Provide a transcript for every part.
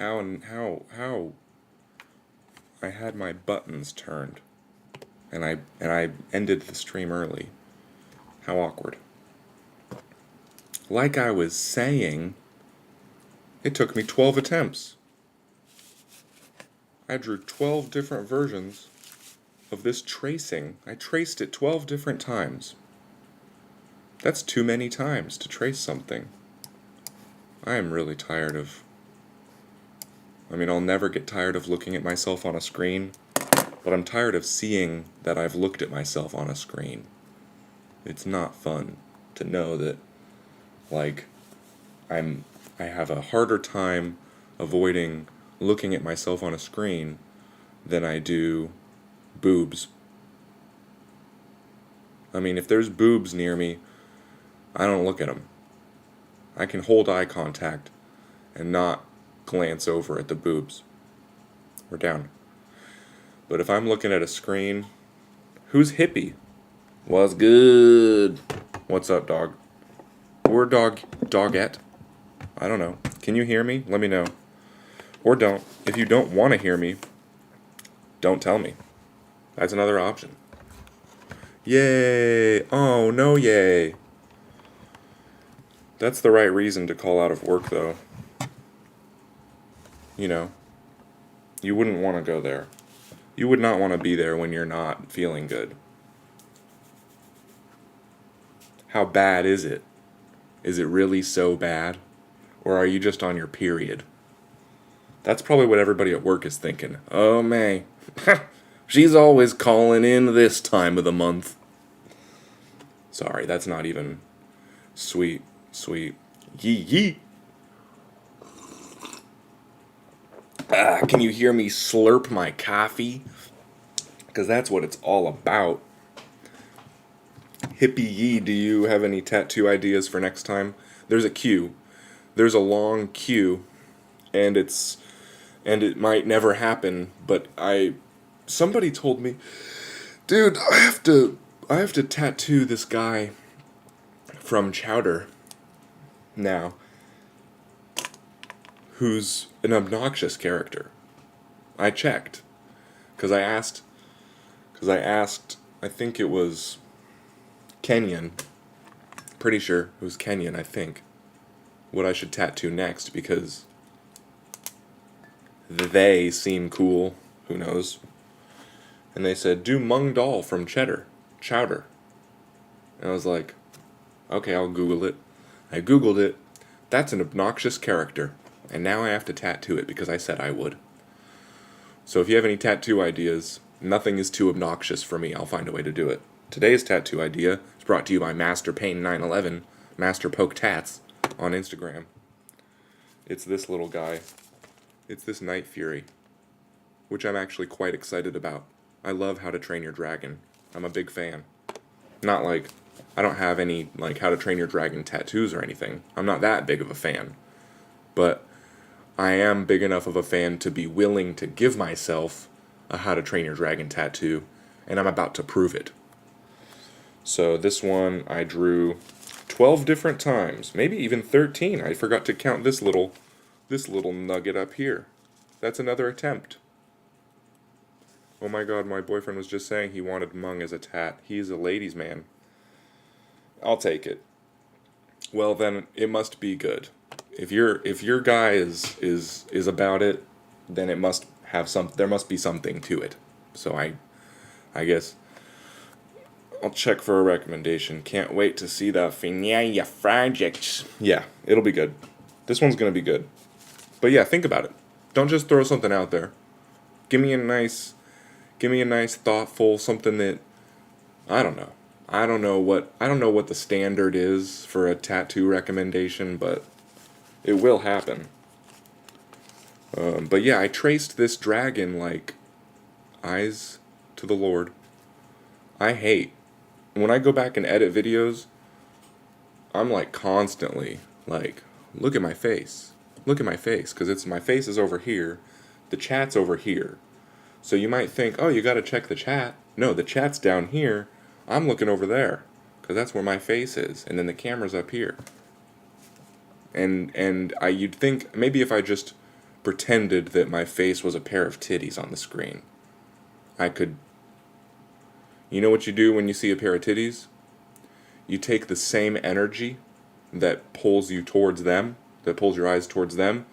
how I had my buttons turned, and I ended the stream early. How awkward. Like I was saying, it took me 12 attempts. I drew 12 different versions of this tracing. I traced it 12 different times. That's too many times to trace something. I am really tired of... I'll never get tired of looking at myself on a screen, but I'm tired of seeing that I've looked at myself on a screen. It's not fun to know that, like, I have a harder time avoiding looking at myself on a screen than I do boobs. If there's boobs near me, I don't look at them. I can hold eye contact and not glance over at the boobs. We're down. But if I'm looking at a screen, who's hippie? What's good? What's up, dog? Or dogette? I don't know. Can you hear me? Let me know. Or don't. If you don't want to hear me, don't tell me. That's another option. Yay! Oh, no yay. That's the right reason to call out of work, though. You wouldn't want to go there. You would not want to be there when you're not feeling good. How bad is it? Is it really so bad? Or are you just on your period? That's probably what everybody at work is thinking. Oh, May. She's always calling in this time of the month. Sorry, that's not even sweet. Yee yee. Can you hear me slurp my coffee? Because that's what it's all about. Hippie yee, do you have any tattoo ideas for next time? There's a queue. There's a long queue, and it might never happen, but somebody told me, dude, I have to tattoo this guy from Chowder now, who's an obnoxious character. I checked, because I asked, I think it was Kenyan, pretty sure it was Kenyan, I think, what I should tattoo next, because they seem cool, who knows, and they said, do Mung Dal from Chowder, and I was like, okay, I'll Google it. I Googled it. That's an obnoxious character, and now I have to tattoo it because I said I would. So if you have any tattoo ideas, nothing is too obnoxious for me. I'll find a way to do it. Today's tattoo idea is brought to you by Master Pain 911, Master Poke Tats, on Instagram. It's this little guy. It's this Night Fury, which I'm actually quite excited about. I love How to Train Your Dragon. I'm a big fan. Not like, I don't have any, like, How to Train Your Dragon tattoos or anything. I'm not that big of a fan. But I am big enough of a fan to be willing to give myself a How to Train Your Dragon tattoo, and I'm about to prove it. So this one I drew 12 different times, maybe even 13. I forgot to count this little nugget up here. That's another attempt. Oh my god, my boyfriend was just saying he wanted Mung as a tat. He's a ladies' man. I'll take it. Well, then it must be good. If your guy is about it, then it must have there must be something to it. So I guess I'll check for a recommendation. Can't wait to see the finale project. Yeah, it'll be good. This one's gonna be good. But yeah, think about it. Don't just throw something out there. Give me a nice thoughtful something that I don't know. I don't know what the standard is for a tattoo recommendation, but it will happen. But yeah, I traced this dragon like eyes to the Lord. I hate when I go back and edit videos. I'm like constantly like, look at my face, because my face is over here, the chat's over here. So you might think, oh, you got to check the chat. No, the chat's down here. I'm looking over there, because that's where my face is, and then the camera's up here. And you'd think maybe if I just pretended that my face was a pair of titties on the screen. I could... You know what you do when you see a pair of titties? You take the same energy that pulls you towards them, that pulls your eyes towards them,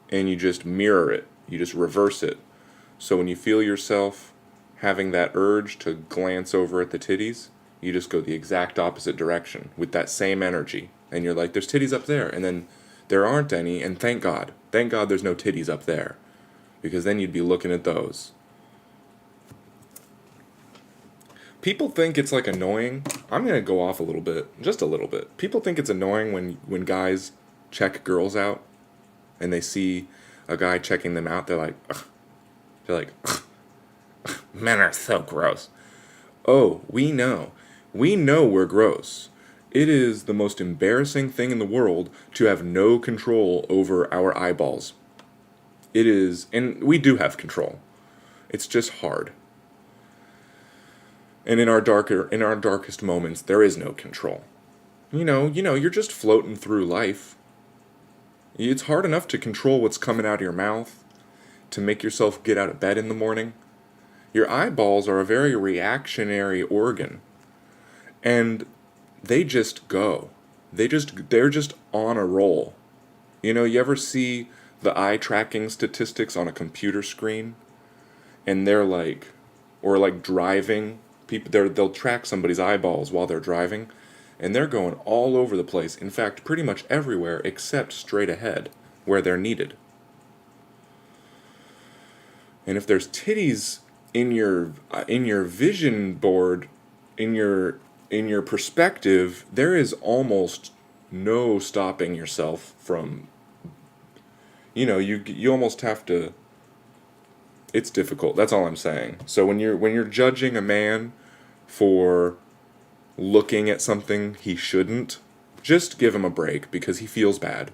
and you just mirror it. You just reverse it. So when you feel yourself having that urge to glance over at the titties, you just go the exact opposite direction with that same energy. And you're like, there's titties up there. And then there aren't any, and thank God. Thank God there's no titties up there. Because then you'd be looking at those. People think it's like annoying. I'm going to go off a little bit, just a little bit. People think it's annoying when guys check girls out and they see a guy checking them out. They're like, ugh. They're like, ugh. Men are so gross. Oh, we know. We know we're gross. It is the most embarrassing thing in the world to have no control over our eyeballs. It is, and we do have control. It's just hard. And in our darkest moments, there is no control. You know, you're just floating through life. It's hard enough to control what's coming out of your mouth, to make yourself get out of bed in the morning. Your eyeballs are a very reactionary organ. And they just go. They're just on a roll. You know, you ever see the eye tracking statistics on a computer screen? And they're like, or like driving, they'll track somebody's eyeballs while they're driving, and they're going all over the place. In fact, pretty much everywhere except straight ahead, where they're needed. And if there's titties in your vision board, in your perspective, there is almost no stopping yourself from, you almost have to. It's difficult. That's all I'm saying. So when you're judging a man for looking at something he shouldn't, just give him a break because he feels bad.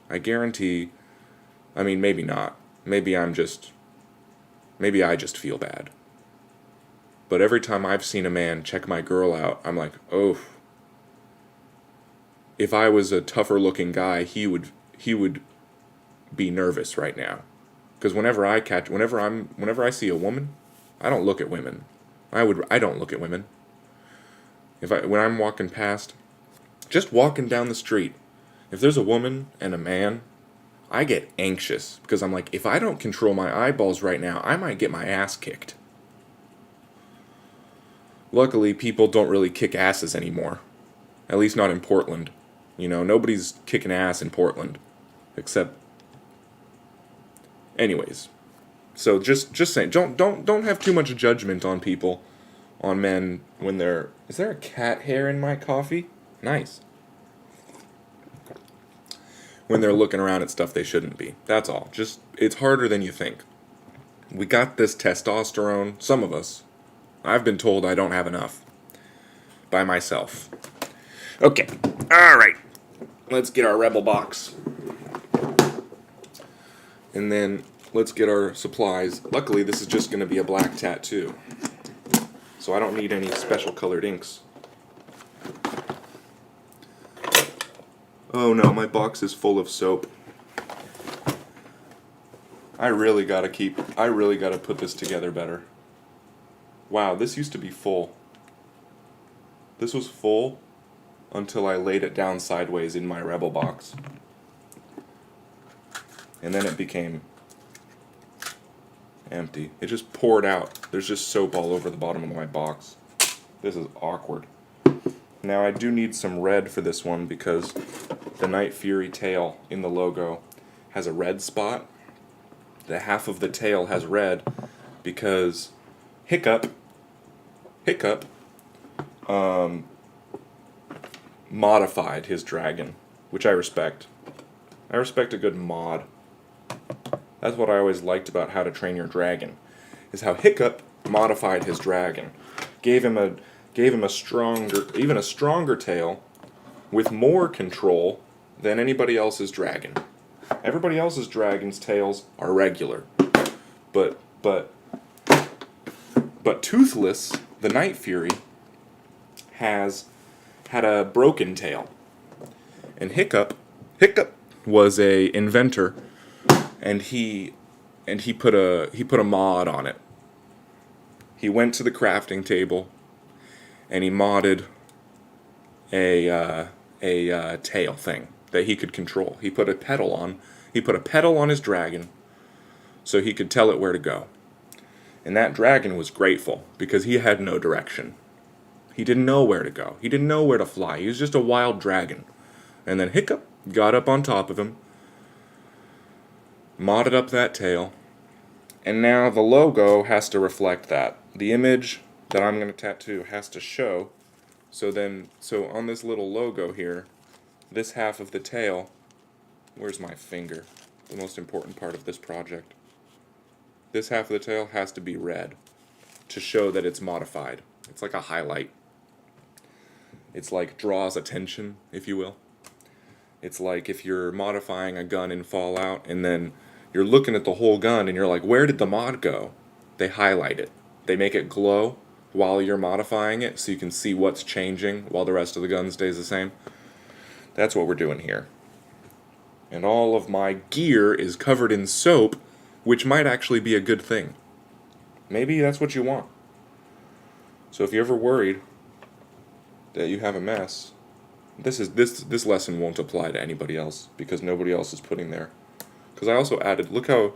I guarantee. I mean, maybe not. Maybe I just feel bad. But every time I've seen a man check my girl out, I'm like, oh. If I was a tougher looking guy, he would be nervous right now. Because whenever I see a woman, I don't look at women. I don't look at women. When I'm walking past, just walking down the street, if there's a woman and a man, I get anxious because I'm like, if I don't control my eyeballs right now, I might get my ass kicked. Luckily, people don't really kick asses anymore. At least not in Portland. Nobody's kicking ass in Portland. Except... Anyways. So just saying, don't have too much judgment on people, on men, when they're... Is there a cat hair in my coffee? Nice. When they're looking around at stuff they shouldn't be. That's all. It's harder than you think. We got this testosterone, some of us. I've been told I don't have enough. By myself. Okay. Alright. Let's get our Rebel box. And then let's get our supplies. Luckily, this is just going to be a black tattoo. So I don't need any special colored inks. Oh no, my box is full of soap. I really gotta put this together better. Wow, this used to be full. This was full until I laid it down sideways in my Rebel box. And then it became empty. It just poured out. There's just soap all over the bottom of my box. This is awkward. Now I do need some red for this one because the Night Fury tail in the logo has a red spot. The half of the tail has red because Hiccup modified his dragon, which I respect. I respect a good mod. That's what I always liked about How to Train Your Dragon, is how Hiccup modified his dragon, gave him a stronger tail, with more control than anybody else's dragon. Everybody else's dragon's tails are regular, but Toothless, the Night Fury, had a broken tail, and Hiccup was a inventor and he put a mod on it. He went to the crafting table and he modded a tail thing that he could control. He put a pedal on. He put a pedal on his dragon so he could tell it where to go. And that dragon was grateful because he had no direction. He didn't know where to go. He didn't know where to fly. He was just a wild dragon. And then Hiccup got up on top of him, modded up that tail, and now the logo has to reflect that. The image that I'm going to tattoo has to show. So on this little logo here, this half of the tail, where's my finger? The most important part of this project. This half of the tail has to be red to show that it's modified. It's like a highlight. It's like draws attention, if you will. It's like if you're modifying a gun in Fallout and then you're looking at the whole gun and you're like, where did the mod go? They highlight it. They make it glow while you're modifying it so you can see what's changing while the rest of the gun stays the same. That's what we're doing here. And all of my gear is covered in soap, which might actually be a good thing. Maybe that's what you want. So if you're ever worried that you have a mess, this lesson won't apply to anybody else because nobody else is putting there. Because I also added, look how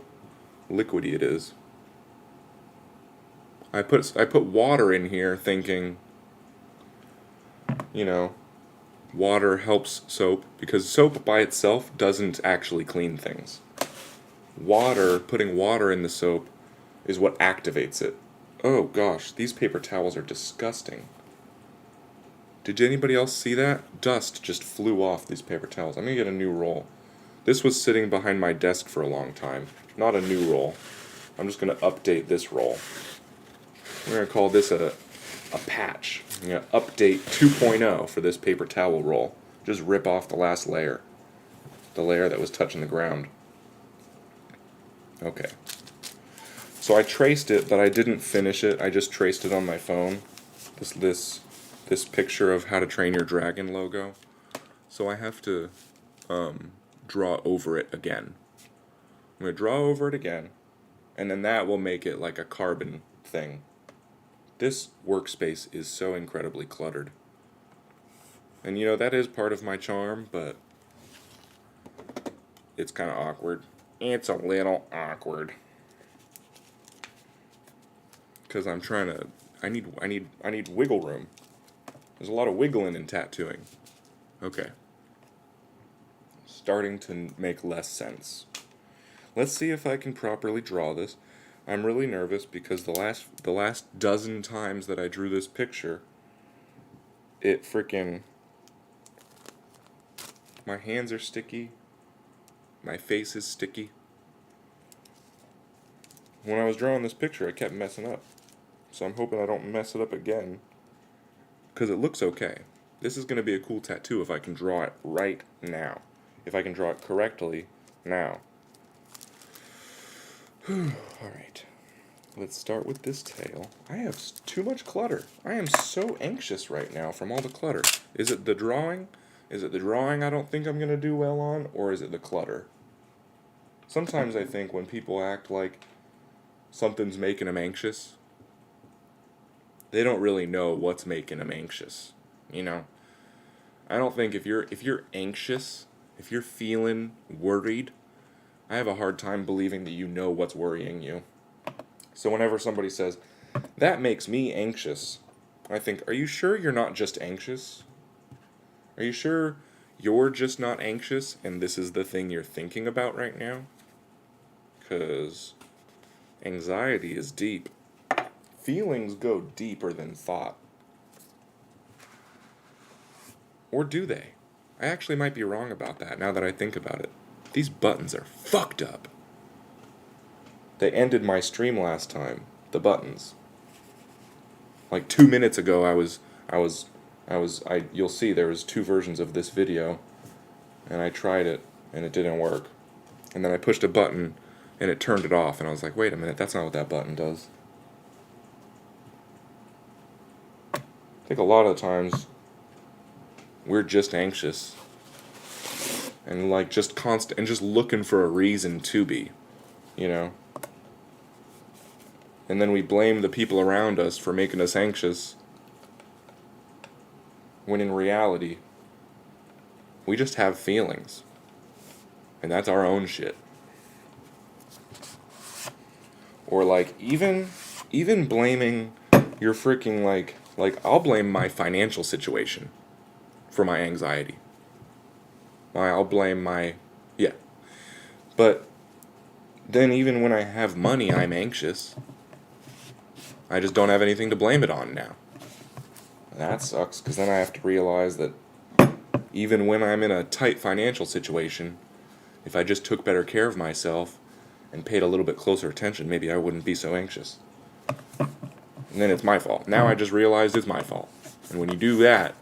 liquidy it is. I put water in here thinking, water helps soap because soap by itself doesn't actually clean things. Putting water in the soap is what activates it. Oh gosh, these paper towels are disgusting. Did anybody else see that? Dust just flew off these paper towels. I'm gonna get a new roll. This was sitting behind my desk for a long time. Not a new roll. I'm just gonna update this roll. We're gonna call this a patch. I'm gonna update 2.0 for this paper towel roll. Just rip off the last layer. The layer that was touching the ground. Okay. So I traced it, but I didn't finish it. I just traced it on my phone. This picture of How to Train Your Dragon logo. So I have to draw over it again. I'm going to draw over it again, and then that will make it like a carbon thing. This workspace is so incredibly cluttered. And that is part of my charm, but it's kind of awkward. It's a little awkward. Because I'm trying to, I need wiggle room. There's a lot of wiggling in tattooing. Okay. Starting to make less sense. Let's see if I can properly draw this. I'm really nervous because the last dozen times that I drew this picture, my hands are sticky. My face is sticky. When I was drawing this picture, I kept messing up. So I'm hoping I don't mess it up again. Because it looks okay. This is going to be a cool tattoo if I can draw it right now. If I can draw it correctly now. Alright. Let's start with this tail. I have too much clutter. I am so anxious right now from all the clutter. Is it the drawing? Is it the drawing I don't think I'm going to do well on? Or is it the clutter? Sometimes I think when people act like something's making them anxious, they don't really know what's making them anxious. I don't think if you're anxious, if you're feeling worried, I have a hard time believing that you know what's worrying you. So whenever somebody says, that makes me anxious, I think, are you sure you're not just anxious? Are you sure you're just not anxious and this is the thing you're thinking about right now? Because anxiety is deep. Feelings go deeper than thought. Or do they? I actually might be wrong about that now that I think about it. These buttons are fucked up. They ended my stream last time. The buttons. Like 2 minutes ago you'll see there was 2 versions of this video and I tried it and it didn't work. And then I pushed a button and it turned it off and I was like, wait a minute, that's not what that button does. I think a lot of the times we're just anxious and like just constant and just looking for a reason to be, you know. And then we blame the people around us for making us anxious, when in reality, we just have feelings. And that's our own shit. Or like even blaming your freaking like I'll blame my financial situation for my anxiety. I'll blame my yeah. But then even when I have money, I'm anxious. I just don't have anything to blame it on now. That sucks, because then I have to realize that even when I'm in a tight financial situation, if I just took better care of myself and paid a little bit closer attention, maybe I wouldn't be so anxious. And then it's my fault. Now I just realized it's my fault. And when you do that,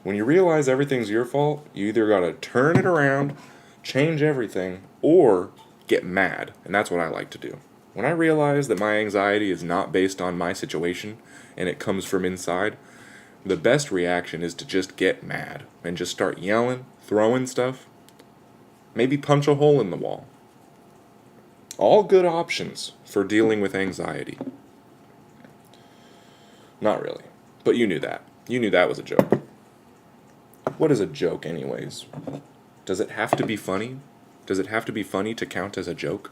when you realize everything's your fault, you either gotta turn it around, change everything, or get mad. And that's what I like to do. When I realize that my anxiety is not based on my situation and it comes from inside, the best reaction is to just get mad and just start yelling, throwing stuff, maybe punch a hole in the wall. All good options for dealing with anxiety. Not really, but you knew that. You knew that was a joke. What is a joke, anyways? Does it have to be funny? Does it have to be funny to count as a joke?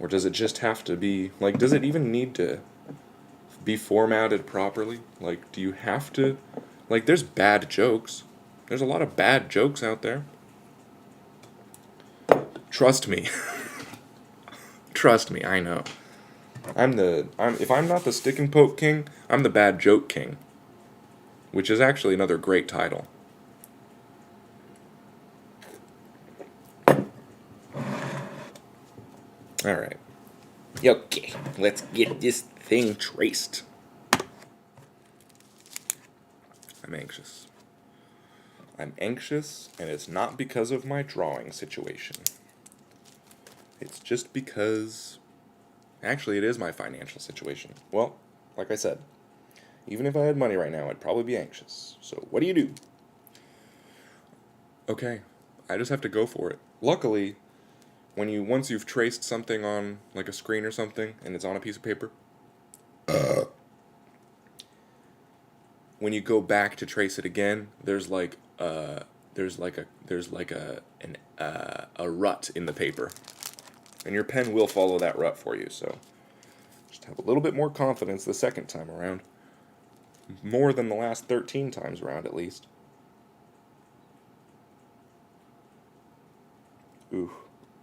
Or does it just have to be, like, does it even need to be formatted properly? Like, do you have to, like, there's bad jokes. There's a lot of bad jokes out there. Trust me. Trust me, I know. If I'm not the stick and poke king, I'm the bad joke king. Which is actually another great title. Alright. Okay, let's get this thing traced. I'm anxious. I'm anxious, and it's not because of my drawing situation. It's just because... Actually, it is my financial situation. Well, like I said, even if I had money right now, I'd probably be anxious. So what do you do? Okay, I just have to go for it. Luckily, once you've traced something on like a screen or something and it's on a piece of paper, when you go back to trace it again, there's like a rut in the paper, and your pen will follow that rut for you. So just have a little bit more confidence the second time around, more than the last 13 times around at least. Ooh,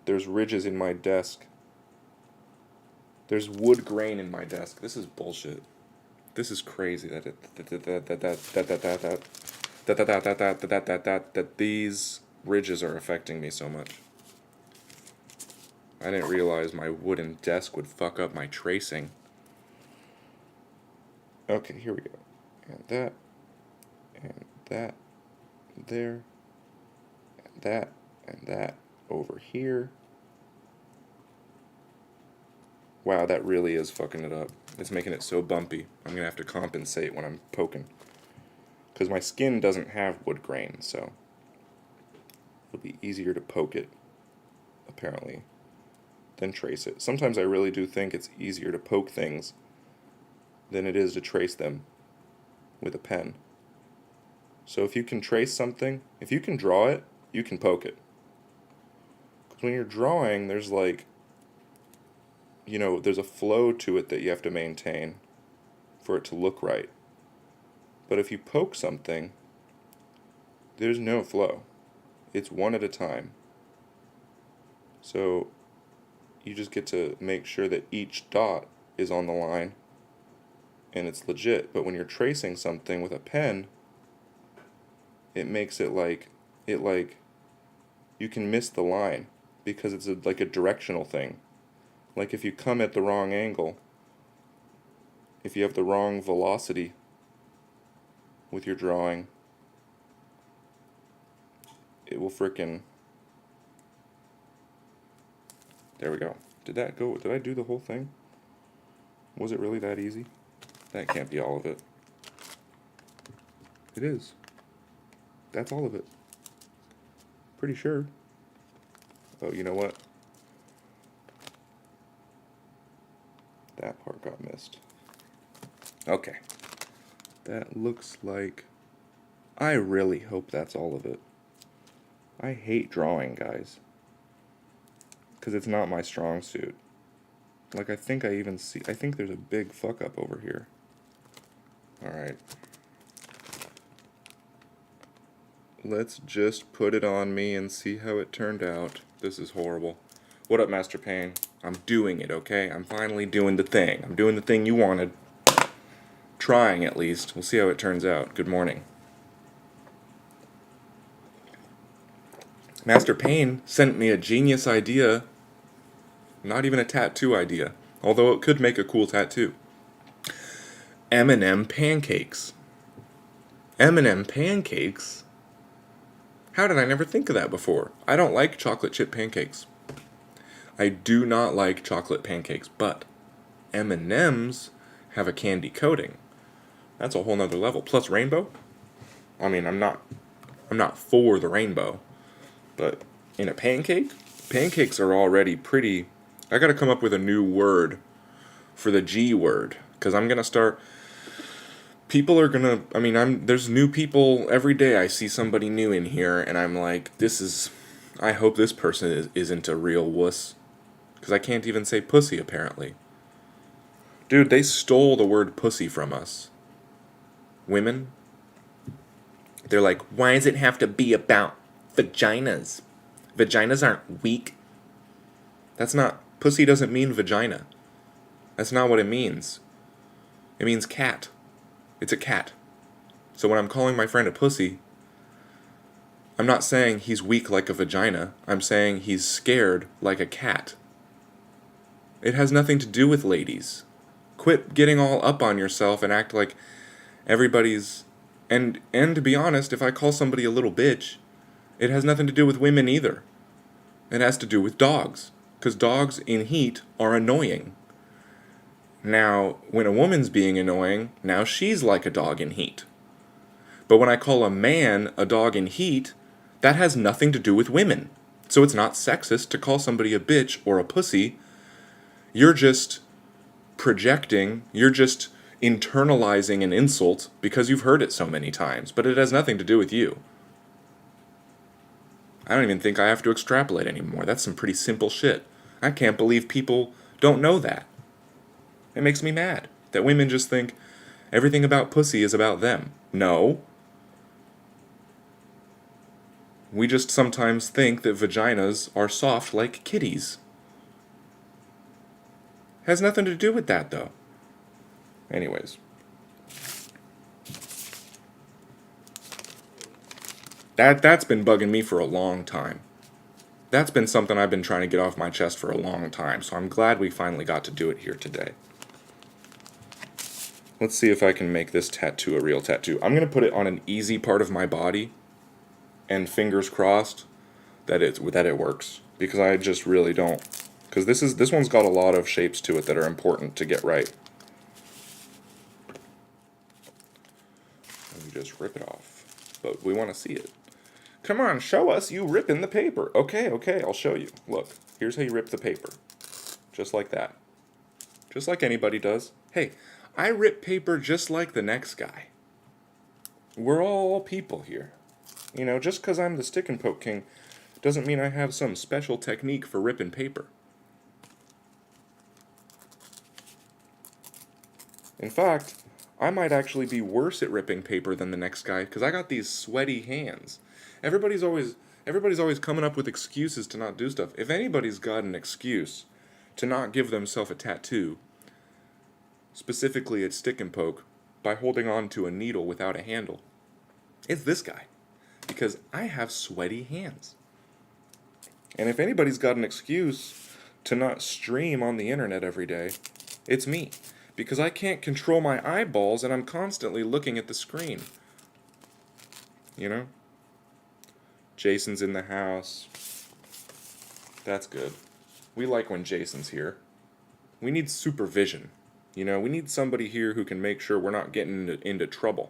there's ridges in my desk. There's wood grain in my desk. This is bullshit. This is crazy that these ridges are affecting me so much. I didn't realize my wooden desk would fuck up my tracing. Okay, here we go. And that, there, and that over here. Wow, that really is fucking it up. It's making it so bumpy. I'm gonna have to compensate when I'm poking. Because my skin doesn't have wood grain, so it'll be easier to poke it, apparently, than trace it. Sometimes I really do think it's easier to poke things than it is to trace them with a pen. So if you can trace something, if you can draw it, you can poke it. Because when you're drawing, there's like, there's a flow to it that you have to maintain for it to look right. But if you poke something, there's no flow. It's one at a time. So you just get to make sure that each dot is on the line and it's legit. But when you're tracing something with a pen, it makes it like you can miss the line because it's like a directional thing. Like if you come at the wrong angle, if you have the wrong velocity with your drawing, it will frickin'... There we go. Did I do the whole thing? Was it really that easy? That can't be all of it. It is. That's all of it. Pretty sure. Oh, you know what? That part got missed. Okay. That looks like... I really hope that's all of it. I hate drawing, guys. Because it's not my strong suit. Like, I think I even see... I think there's a big fuck up over here. Alright. Let's just put it on me and see how it turned out. This is horrible. What up, Master Payne? I'm doing it, okay? I'm finally doing the thing. I'm doing the thing you wanted. Trying, at least. We'll see how it turns out. Good morning. Master Payne sent me a genius idea. Not even a tattoo idea. Although it could make a cool tattoo. M&M pancakes. M&M pancakes? How did I never think of that before? I don't like chocolate chip pancakes. I do not like chocolate pancakes, but M&Ms have a candy coating. That's a whole nother level. Plus rainbow? I mean, I'm not for the rainbow. But in a pancake? Pancakes are already pretty... I gotta come up with a new word for the G word. Because I'm gonna start... People are gonna... I mean, there's new people every day. I see somebody new in here, and I'm like, this is... I hope this person isn't a real wuss. Because I can't even say pussy, apparently. Dude, they stole the word pussy from us. Women. They're like, why does it have to be about vaginas? Vaginas aren't weak. That's not... Pussy doesn't mean vagina. That's not what it means. It means cat. It's a cat. So when I'm calling my friend a pussy, I'm not saying he's weak like a vagina. I'm saying he's scared like a cat. It has nothing to do with ladies. Quit getting all up on yourself and act like everybody's... And to be honest, if I call somebody a little bitch, it has nothing to do with women either. It has to do with dogs. Because dogs in heat are annoying. Now, when a woman's being annoying, now she's like a dog in heat. But when I call a man a dog in heat, that has nothing to do with women. So it's not sexist to call somebody a bitch or a pussy. You're just projecting, you're just internalizing an insult because you've heard it so many times, but it has nothing to do with you. I don't even think I have to extrapolate anymore. That's some pretty simple shit. I can't believe people don't know that. It makes me mad that women just think everything about pussy is about them. No. We just sometimes think that vaginas are soft like kitties. Has nothing to do with that, though. Anyways. That's been bugging me for a long time. That's been something I've been trying to get off my chest for a long time, so I'm glad we finally got to do it here today. Let's see if I can make this tattoo a real tattoo. I'm going to put it on an easy part of my body, and fingers crossed that it works, because I just really don't. Because this one's got a lot of shapes to it that are important to get right. And just rip it off. But we want to see it. Come on, show us you ripping the paper. Okay, I'll show you. Look, here's how you rip the paper. Just like that. Just like anybody does. Hey, I rip paper just like the next guy. We're all people here. You know, just because I'm the stick and poke king doesn't mean I have some special technique for ripping paper. In fact, I might actually be worse at ripping paper than the next guy because I got these sweaty hands. Everybody's always coming up with excuses to not do stuff. If anybody's got an excuse to not give themselves a tattoo, specifically at stick and poke, by holding on to a needle without a handle, it's this guy. Because I have sweaty hands. And if anybody's got an excuse to not stream on the internet every day, it's me. Because I can't control my eyeballs and I'm constantly looking at the screen. You know? Jason's in the house. That's good. We like when Jason's here. We need supervision. You know, we need somebody here who can make sure we're not getting into trouble.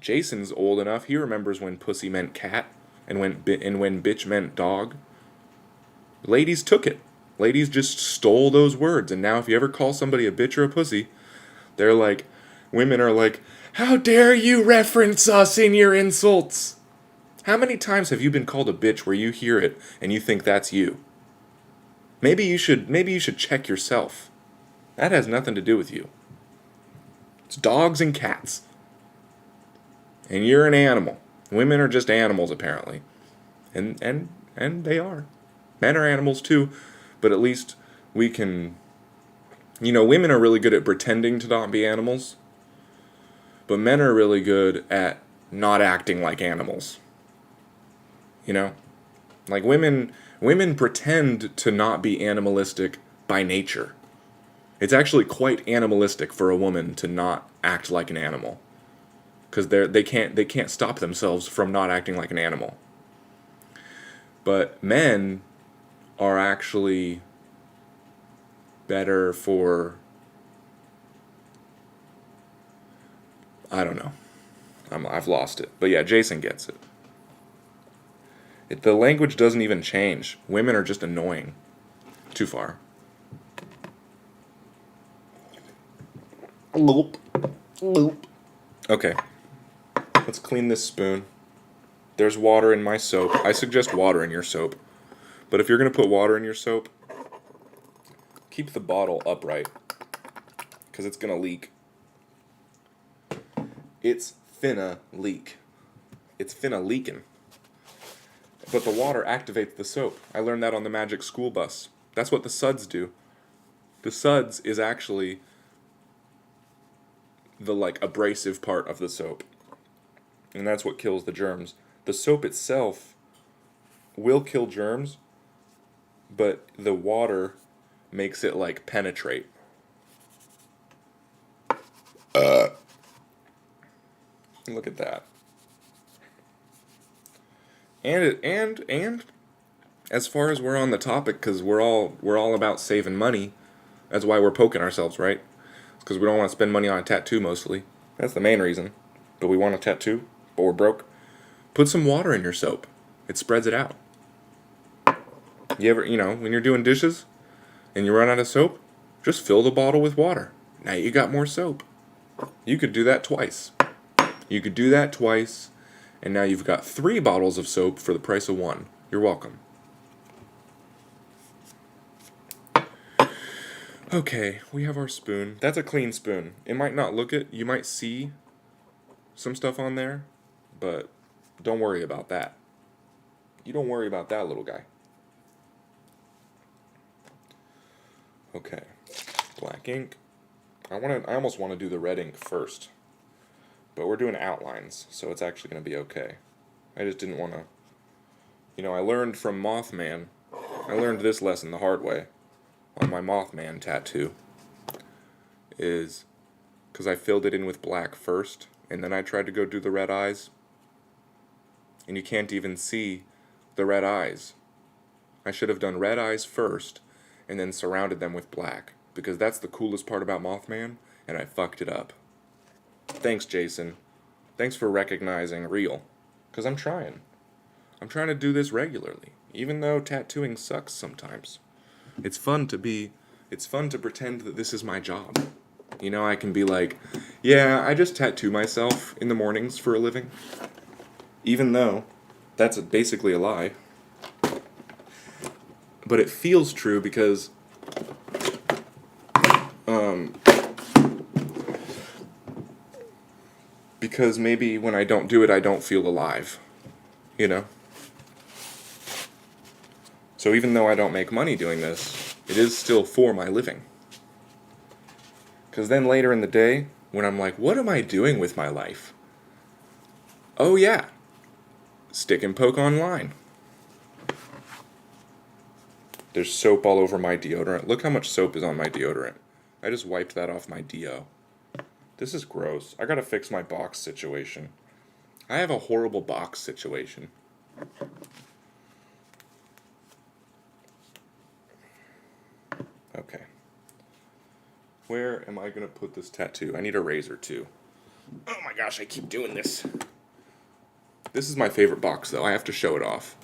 Jason's old enough. He remembers when pussy meant cat and when bitch meant dog. Ladies took it. Ladies just stole those words, and now if you ever call somebody a bitch or a pussy, they're like, women are like, how dare you reference us in your insults? How many times have you been called a bitch where you hear it and you think that's you? Maybe you should check yourself. That has nothing to do with you. It's dogs and cats. And you're an animal. Women are just animals apparently. And they are. Men are animals too, but at least we can, women are really good at pretending to not be animals. But men are really good at not acting like animals. Like women pretend to not be animalistic by nature. It's actually quite animalistic for a woman to not act like an animal, because they can't stop themselves from not acting like an animal. But men are actually better for, I don't know. I've lost it. But yeah, Jason gets it. The language doesn't even change. Women are just annoying. Too far. Loop. Loop. Okay. Let's clean this spoon. There's water in my soap. I suggest water in your soap. But if you're going to put water in your soap, keep the bottle upright, because it's going to leak. It's finna leak. It's finna leakin'. But the water activates the soap. I learned that on the Magic School Bus. That's what the suds do. The suds is actually the abrasive part of the soap. And that's what kills the germs. The soap itself will kill germs, but the water makes it penetrate. Look at that. And as far as we're on the topic, because we're all about saving money. That's why we're poking ourselves, right? It's because we don't want to spend money on a tattoo mostly. That's the main reason. But we want a tattoo, but we're broke. Put some water in your soap. It spreads it out. You ever, when you're doing dishes and you run out of soap, just fill the bottle with water. Now you got more soap. You could do that twice. And now you've got 3 bottles of soap for the price of 1. You're welcome. Okay, we have our spoon. That's a clean spoon. It might not look it. You might see some stuff on there, but don't worry about that. You don't worry about that, little guy. Okay, black ink. I almost want to do the red ink first, but we're doing outlines, so it's actually going to be okay. I just didn't want to, I learned from Mothman. I learned this lesson the hard way on my Mothman tattoo, is because I filled it in with black first, and then I tried to go do the red eyes, and you can't even see the red eyes. I should have done red eyes first, and then surrounded them with black, because that's the coolest part about Mothman, and I fucked it up. Thanks, Jason. Thanks for recognizing real, because I'm trying. I'm trying to do this regularly, even though tattooing sucks sometimes. It's fun to pretend that this is my job. I can be like, yeah, I just tattoo myself in the mornings for a living. Even though that's basically a lie. But it feels true because maybe when I don't do it, I don't feel alive. So even though I don't make money doing this, it is still for my living. Because then later in the day, when I'm like, what am I doing with my life? Oh yeah, stick and poke online. There's soap all over my deodorant. Look how much soap is on my deodorant. I just wiped that off my deo. This is gross. I gotta fix my box situation. I have a horrible box situation. Okay. Where am I gonna put this tattoo? I need a razor too. Oh my my gosh, I keep doing this. This is my favorite box, though. I have to show it off.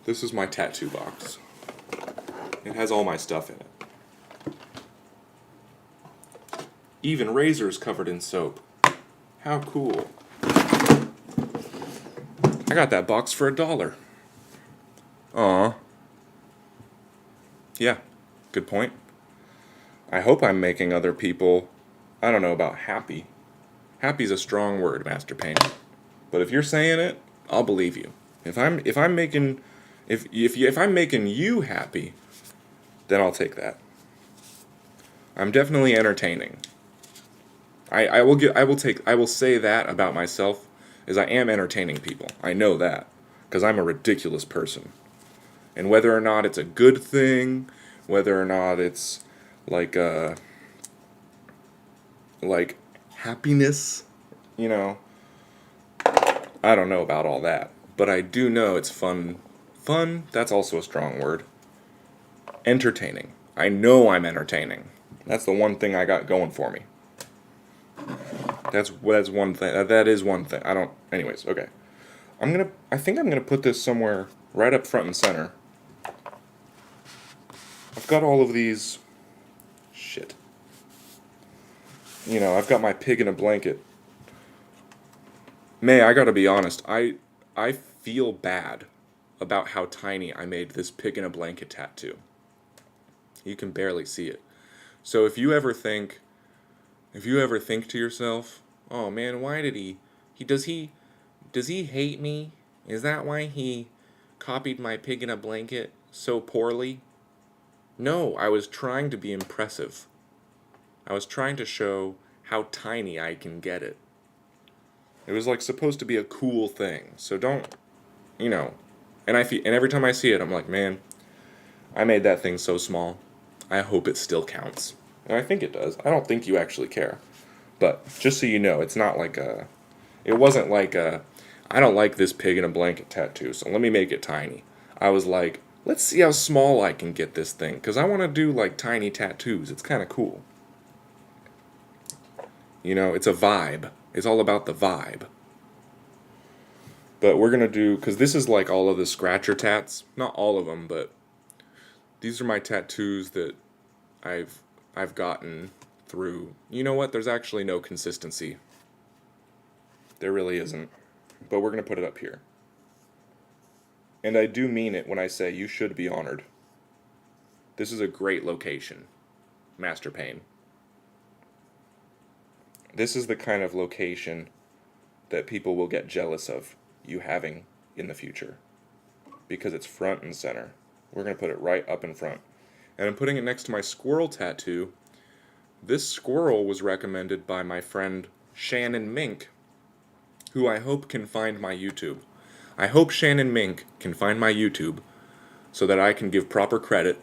This is my tattoo box. It has all my stuff in it. Even razors covered in soap. How cool. I got that box for $1. Aw. Yeah, good point. I hope I'm making other people, I don't know about happy. Happy's a strong word, Master Payne. But if you're saying it, I'll believe you. If I'm making you happy, then I'll take that. I'm definitely entertaining. I will say that about myself, is I am entertaining people. I know that, because I'm a ridiculous person. And whether or not it's a good thing, whether or not it's like happiness, you know, I don't know about all that. But I do know it's fun. Fun, that's also a strong word. Entertaining. I know I'm entertaining. That's the one thing I got going for me. That's one thing. That is one thing. Anyways, okay. I think I'm gonna put this somewhere right up front and center. I've got all of these. Shit. You know, I've got my pig in a blanket. May, I gotta be honest. I feel bad about how tiny I made this pig in a blanket tattoo. You can barely see it. So if you ever think to yourself, oh man, why did does he hate me? Is that why he copied my pig in a blanket so poorly? No, I was trying to be impressive. I was trying to show how tiny I can get it. It was like supposed to be a cool thing. So don't, you know, and every time I see it, I'm like, man, I made that thing so small. I hope it still counts. And I think it does. I don't think you actually care. But just so you know, it's not like it wasn't like I don't like this pig in a blanket tattoo, so let me make it tiny. I was like, let's see how small I can get this thing, because I want to do like tiny tattoos. It's kind of cool. You know, it's a vibe. It's all about the vibe. But we're going to do, because this is like all of the scratcher tats. Not all of them, but these are my tattoos that I've gotten through. You know what? There's actually no consistency. There really isn't. But we're going to put it up here. And I do mean it when I say you should be honored. This is a great location, Master Payne. This is the kind of location that people will get jealous of you having in the future. Because it's front and center. We're going to put it right up in front. And I'm putting it next to my squirrel tattoo. This squirrel was recommended by my friend Shannon Mink, who I hope can find my YouTube. I hope Shannon Mink can find my YouTube so that I can give proper credit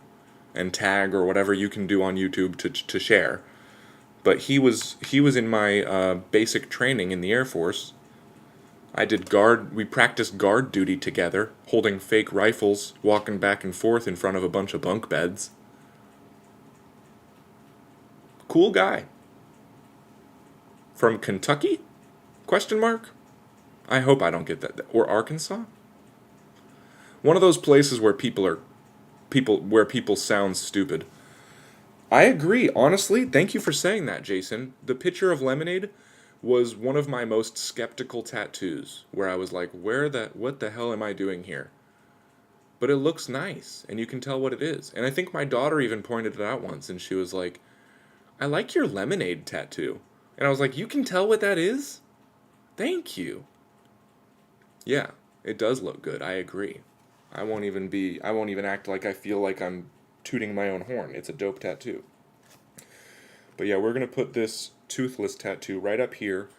and tag or whatever you can do on YouTube to share. But he was in my basic training in the Air Force. We practiced guard duty together, holding fake rifles, walking back and forth in front of a bunch of bunk beds. Cool guy. From Kentucky? Question mark? I hope I don't get that. Or Arkansas? One of those places where people sound stupid. I agree, honestly. Thank you for saying that, Jason. The picture of lemonade was one of my most skeptical tattoos, where I was like, what the hell am I doing here? But it looks nice, and you can tell what it is. And I think my daughter even pointed it out once, and she was like, I like your lemonade tattoo. And I was like, you can tell what that is? Thank you. Yeah, it does look good, I agree. I won't even act like I feel like I'm tooting my own horn. It's a dope tattoo. But yeah, we're going to put this toothless tattoo right up here,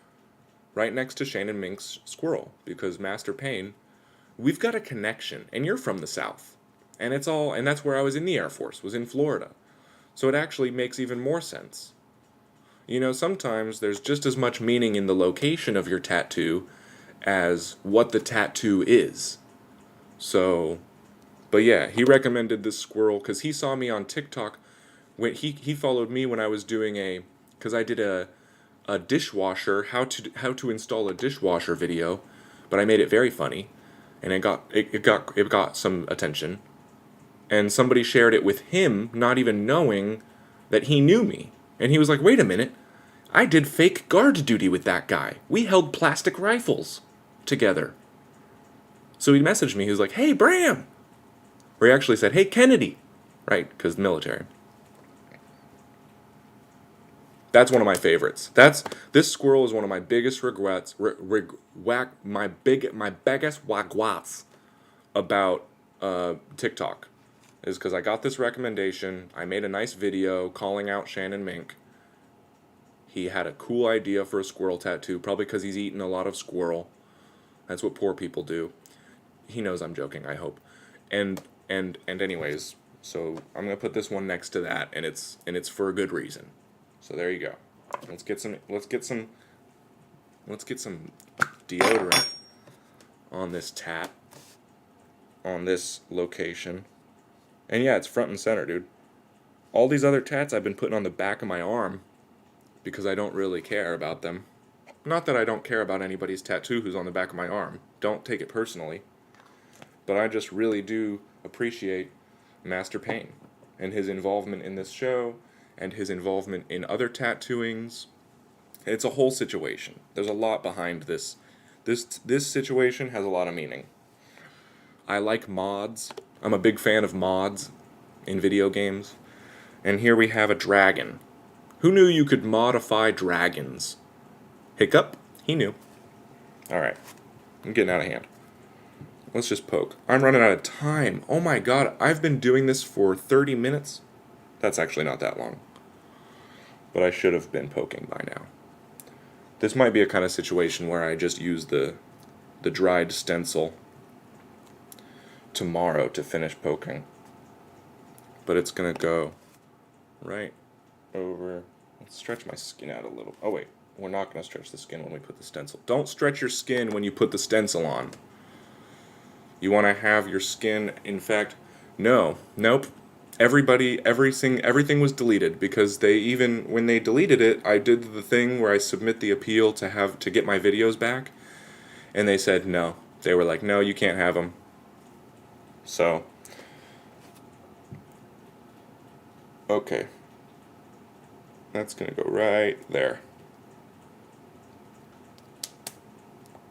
right next to Shannon Mink's squirrel, because Master Payne, we've got a connection, and you're from the South. And that's where I was in the Air Force, was in Florida. So it actually makes even more sense. You know, sometimes there's just as much meaning in the location of your tattoo as what the tattoo is. So, but yeah, he recommended this squirrel because he saw me on TikTok. When he followed me when I was doing because I did a dishwasher, how to install a dishwasher video, but I made it very funny, and it got some attention, and somebody shared it with him, not even knowing that he knew me, and he was like, "Wait a minute, I did fake guard duty with that guy. We held plastic rifles together." So he messaged me. He was like, "Hey, Bram," or he actually said, "Hey, Kennedy," right? Because military. That's one of my favorites. This squirrel is one of my biggest regrets. My biggest wagwats about TikTok is because I got this recommendation. I made a nice video calling out Shannon Mink. He had a cool idea for a squirrel tattoo, probably because he's eaten a lot of squirrel. That's what poor people do. He knows I'm joking, I hope. And anyways, so I'm gonna put this one next to that, and it's for a good reason. So there you go. Let's get some deodorant on this tat, on this location. And yeah, it's front and center, dude. All these other tats I've been putting on the back of my arm because I don't really care about them. Not that I don't care about anybody's tattoo who's on the back of my arm. Don't take it personally. But I just really do appreciate Master Payne and his involvement in this show and his involvement in other tattooings. It's a whole situation. There's a lot behind this. This situation has a lot of meaning. I like mods. I'm a big fan of mods in video games. And here we have a dragon. Who knew you could modify dragons? Hiccup? He knew. Alright. I'm getting out of hand. Let's just poke. I'm running out of time. Oh my god, I've been doing this for 30 minutes. That's actually not that long. But I should have been poking by now. This might be a kind of situation where I just use the dried stencil tomorrow to finish poking. But it's gonna go right over. Let's stretch my skin out a little. Oh wait, we're not gonna stretch the skin when we put the stencil. Don't stretch your skin when you put the stencil on. You want to have your skin, in fact, nope. Everything was deleted because when they deleted it, I did the thing where I submit the appeal to get my videos back, and they said no. They were like, no, you can't have them. So, okay. That's gonna go right there.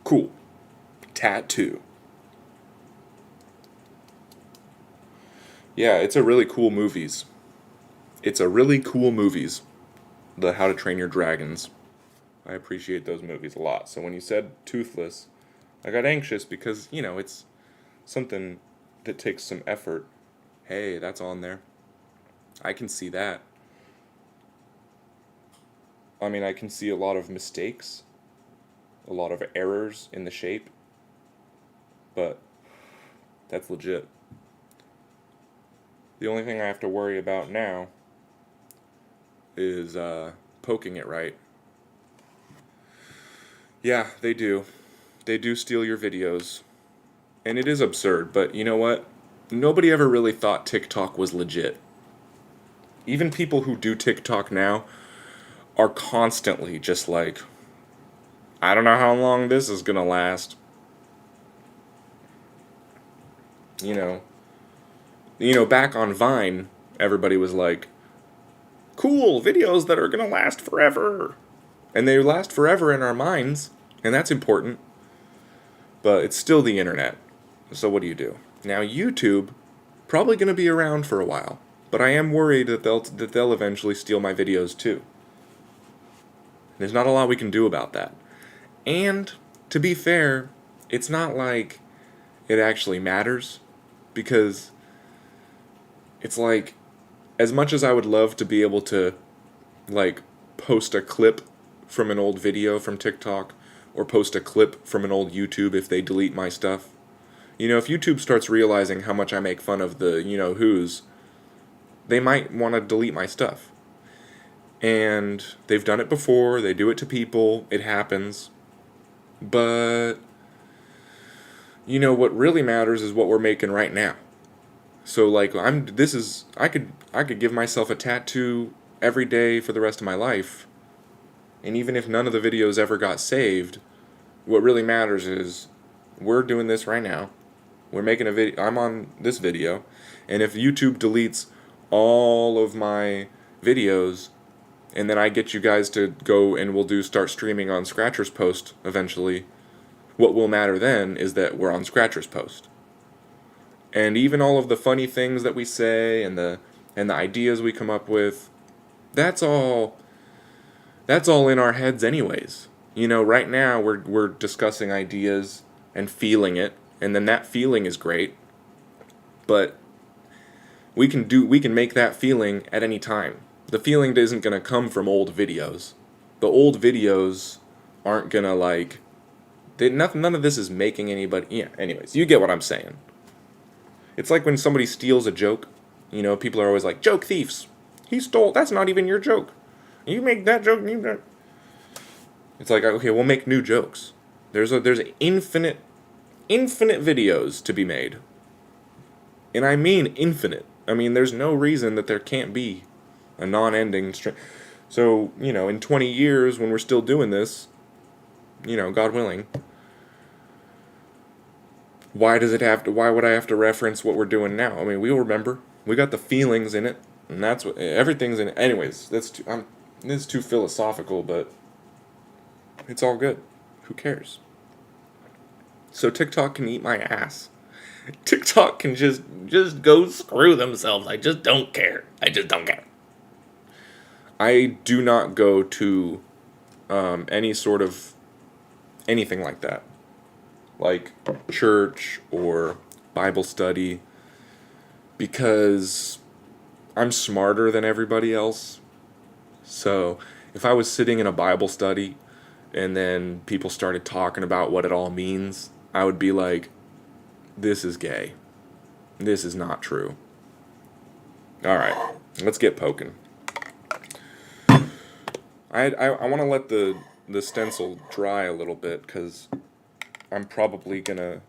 Cool. Tattoo. Yeah, it's a really cool movies. The How to Train Your Dragons. I appreciate those movies a lot. So when you said Toothless, I got anxious because, it's something that takes some effort. Hey, that's on there. I can see that. I mean, I can see a lot of mistakes, a lot of errors in the shape, but that's legit. The only thing I have to worry about now is poking it right. Yeah, they do. They do steal your videos. And it is absurd, but you know what? Nobody ever really thought TikTok was legit. Even people who do TikTok now are constantly just like, I don't know how long this is gonna last. Back on Vine, everybody was like, cool, videos that are gonna last forever. And they last forever in our minds, and that's important. But it's still the internet. So what do you do? Now YouTube, probably gonna be around for a while, but I am worried that they'll eventually steal my videos too. There's not a lot we can do about that. And to be fair, it's not like it actually matters, because it's like, as much as I would love to be able to post a clip from an old video from TikTok, or post a clip from an old YouTube if they delete my stuff. If YouTube starts realizing how much I make fun of the who's, they might want to delete my stuff. And they've done it before, they do it to people, it happens. But what really matters is what we're making right now. So I could give myself a tattoo every day for the rest of my life, And even if none of the videos ever got saved, what really matters is we're doing this right now. We're making a video. I'm on this video. And if YouTube deletes all of my videos, and then I get you guys to go and we'll start streaming on Scratcher's Post eventually, what will matter then is that we're on Scratcher's Post. And even all of the funny things that we say and the ideas we come up with, that's all in our heads anyways. You know, right now we're discussing ideas and feeling it, and then that feeling is great. But we can make that feeling at any time. The feeling isn't going to come from old videos. The old videos aren't going to none of this is making anybody, yeah, anyways, you get what I'm saying. It's like when somebody steals a joke, you know, people are always like, joke thieves. He stole, that's not even your joke. You make that joke, it's like, okay, we'll make new jokes. There's infinite videos to be made. And I mean infinite. I mean, there's no reason that there can't be a non-ending string. So, you know, in 20 years when we're still doing this, you know, God willing, why would I have to reference what we're doing now? I mean, we'll remember. We got the feelings in it, and that's what everything's in it. Anyways, this is too philosophical, but it's all good. Who cares? So TikTok can eat my ass. TikTok can just go screw themselves. I just don't care. I just don't care. I do not go to any sort of anything like that. Like church or Bible study, because I'm smarter than everybody else. So if I was sitting in a Bible study and then people started talking about what it all means, I would be like, this is gay. This is not true. Alright, let's get poking. I want to let the stencil dry a little bit, because I'm probably gonna...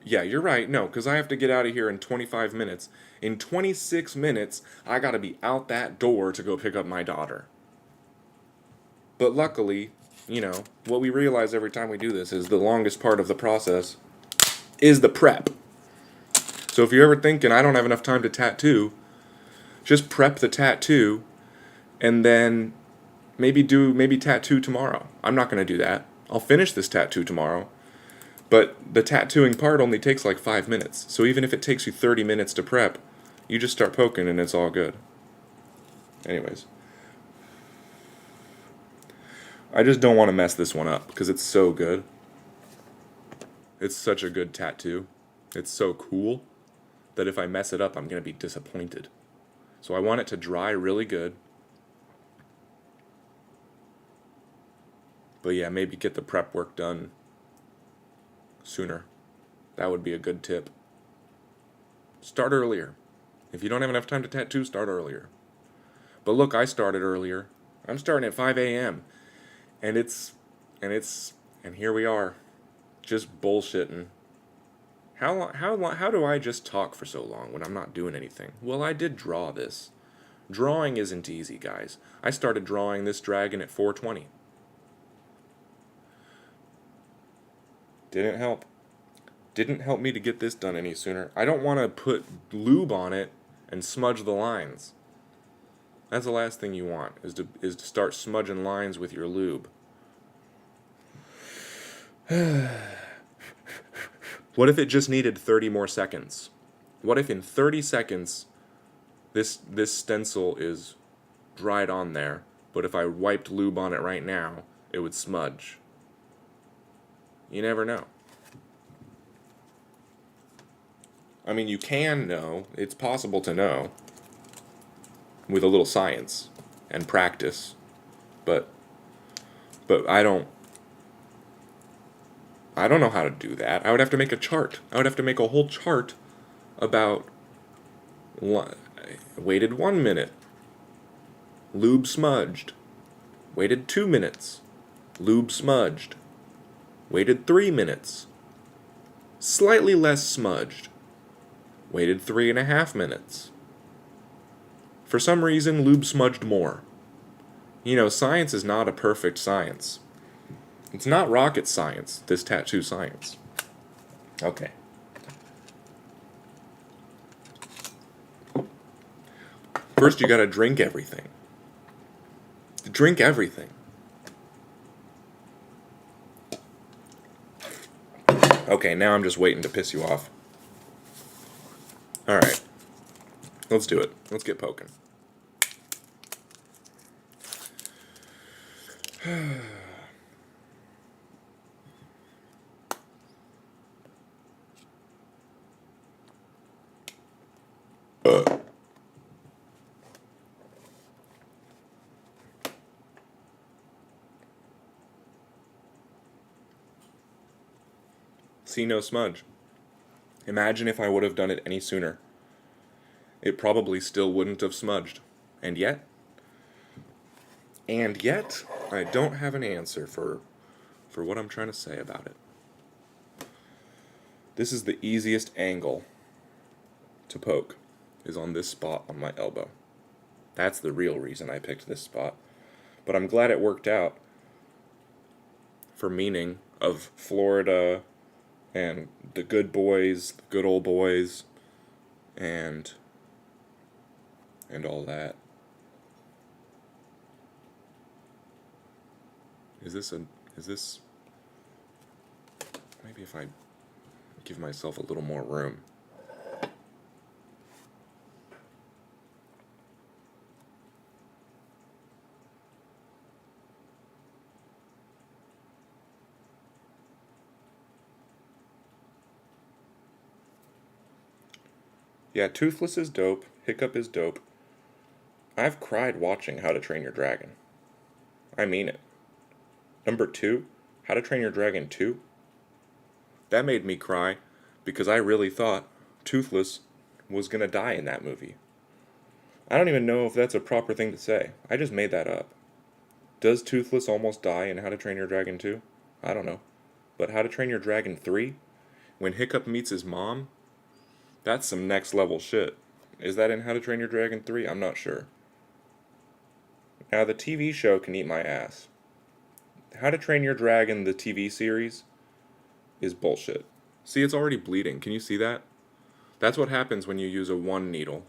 Yeah, you're right. No, because I have to get out of here in 25 minutes. In 26 minutes, I gotta be out that door to go pick up my daughter. But luckily, you know, what we realize every time we do this is the longest part of the process is the prep. So if you're ever thinking, I don't have enough time to tattoo, just prep the tattoo, and then maybe tattoo tomorrow. I'm not going to do that. I'll finish this tattoo tomorrow. But the tattooing part only takes like 5 minutes. So even if it takes you 30 minutes to prep, you just start poking and it's all good. Anyways. I just don't want to mess this one up because it's so good. It's such a good tattoo. It's so cool that if I mess it up, I'm going to be disappointed. So I want it to dry really good. But yeah, maybe get the prep work done sooner. That would be a good tip. Start earlier. If you don't have enough time to tattoo, start earlier. But look, I started earlier. I'm starting at 5 a.m. And here we are, just bullshitting. How do I just talk for so long when I'm not doing anything? Well, I did draw this. Drawing isn't easy, guys. I started drawing this dragon at 4:20. Didn't help. Didn't help me to get this done any sooner. I don't want to put lube on it and smudge the lines. That's the last thing you want, is to start smudging lines with your lube. What if it just needed 30 more seconds? What if in 30 seconds this stencil is dried on there, but if I wiped lube on it right now, it would smudge? You never know. I mean, you can know. It's possible to know with a little science and practice, but I don't know how to do that. I would have to make a chart. I would have to make a whole chart about waited 1 minute, lube smudged. Waited 2 minutes, lube smudged. Waited 3 minutes, slightly less smudged. Waited 3.5 minutes. For some reason, lube smudged more. Science is not a perfect science. It's not rocket science, this tattoo science. Okay. First, you gotta drink everything. Drink everything. Okay, now I'm just waiting to piss you off. Alright. Let's do it. Let's get poking. See no smudge. Imagine if I would have done it any sooner. It probably still wouldn't have smudged. And yet, I don't have an answer for what I'm trying to say about it. This is the easiest angle to poke, is on this spot on my elbow. That's the real reason I picked this spot. But I'm glad it worked out for meaning of Florida and the good boys, the good old boys, and all that. Is this maybe if I give myself a little more room. Yeah, Toothless is dope. Hiccup is dope. I've cried watching How to Train Your Dragon. I mean it. Number 2, How to Train Your Dragon 2. That made me cry because I really thought Toothless was gonna die in that movie. I don't even know if that's a proper thing to say. I just made that up. Does Toothless almost die in How to Train Your Dragon 2? I don't know. But How to Train Your Dragon 3? When Hiccup meets his mom? That's some next level shit. Is that in How to Train Your Dragon 3? I'm not sure. Now, the TV show can eat my ass. How to Train Your Dragon, the TV series, is bullshit. See, it's already bleeding. Can you see that? That's what happens when you use a 1 needle.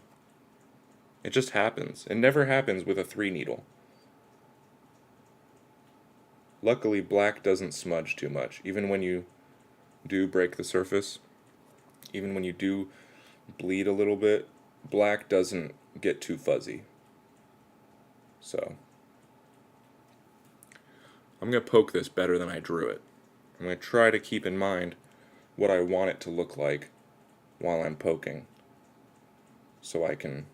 It just happens. It never happens with a 3 needle. Luckily, black doesn't smudge too much. Even when you do break the surface, even when you do bleed a little bit, black doesn't get too fuzzy. So, I'm going to poke this better than I drew it. I'm going to try to keep in mind what I want it to look like while I'm poking, so I can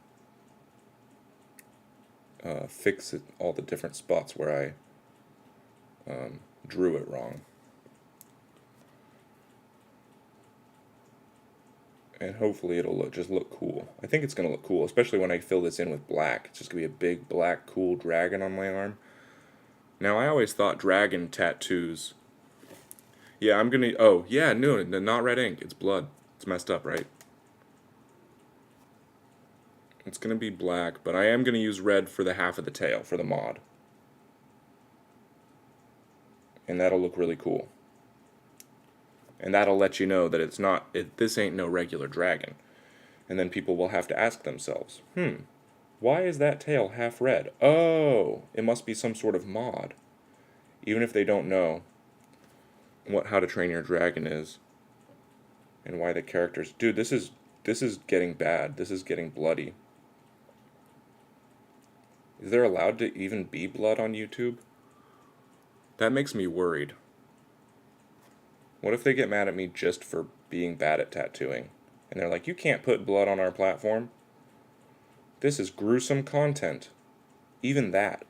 fix it, all the different spots where I drew it wrong. And hopefully it'll just look cool. I think it's going to look cool, especially when I fill this in with black. It's just going to be a big, black, cool dragon on my arm. Now, I always thought dragon tattoos... Yeah, I'm going to... Oh, yeah, no, not red ink. It's blood. It's messed up, right? It's going to be black, but I am going to use red for the half of the tail, for the mod. And that'll look really cool. And that'll let you know that it's not, this ain't no regular dragon. And then people will have to ask themselves, why is that tail half red? Oh, it must be some sort of mod. Even if they don't know what How to Train Your Dragon is. And why the characters... Dude, this is getting bad. This is getting bloody. Is there allowed to even be blood on YouTube? That makes me worried. What if they get mad at me just for being bad at tattooing? And they're like, you can't put blood on our platform. This is gruesome content. Even that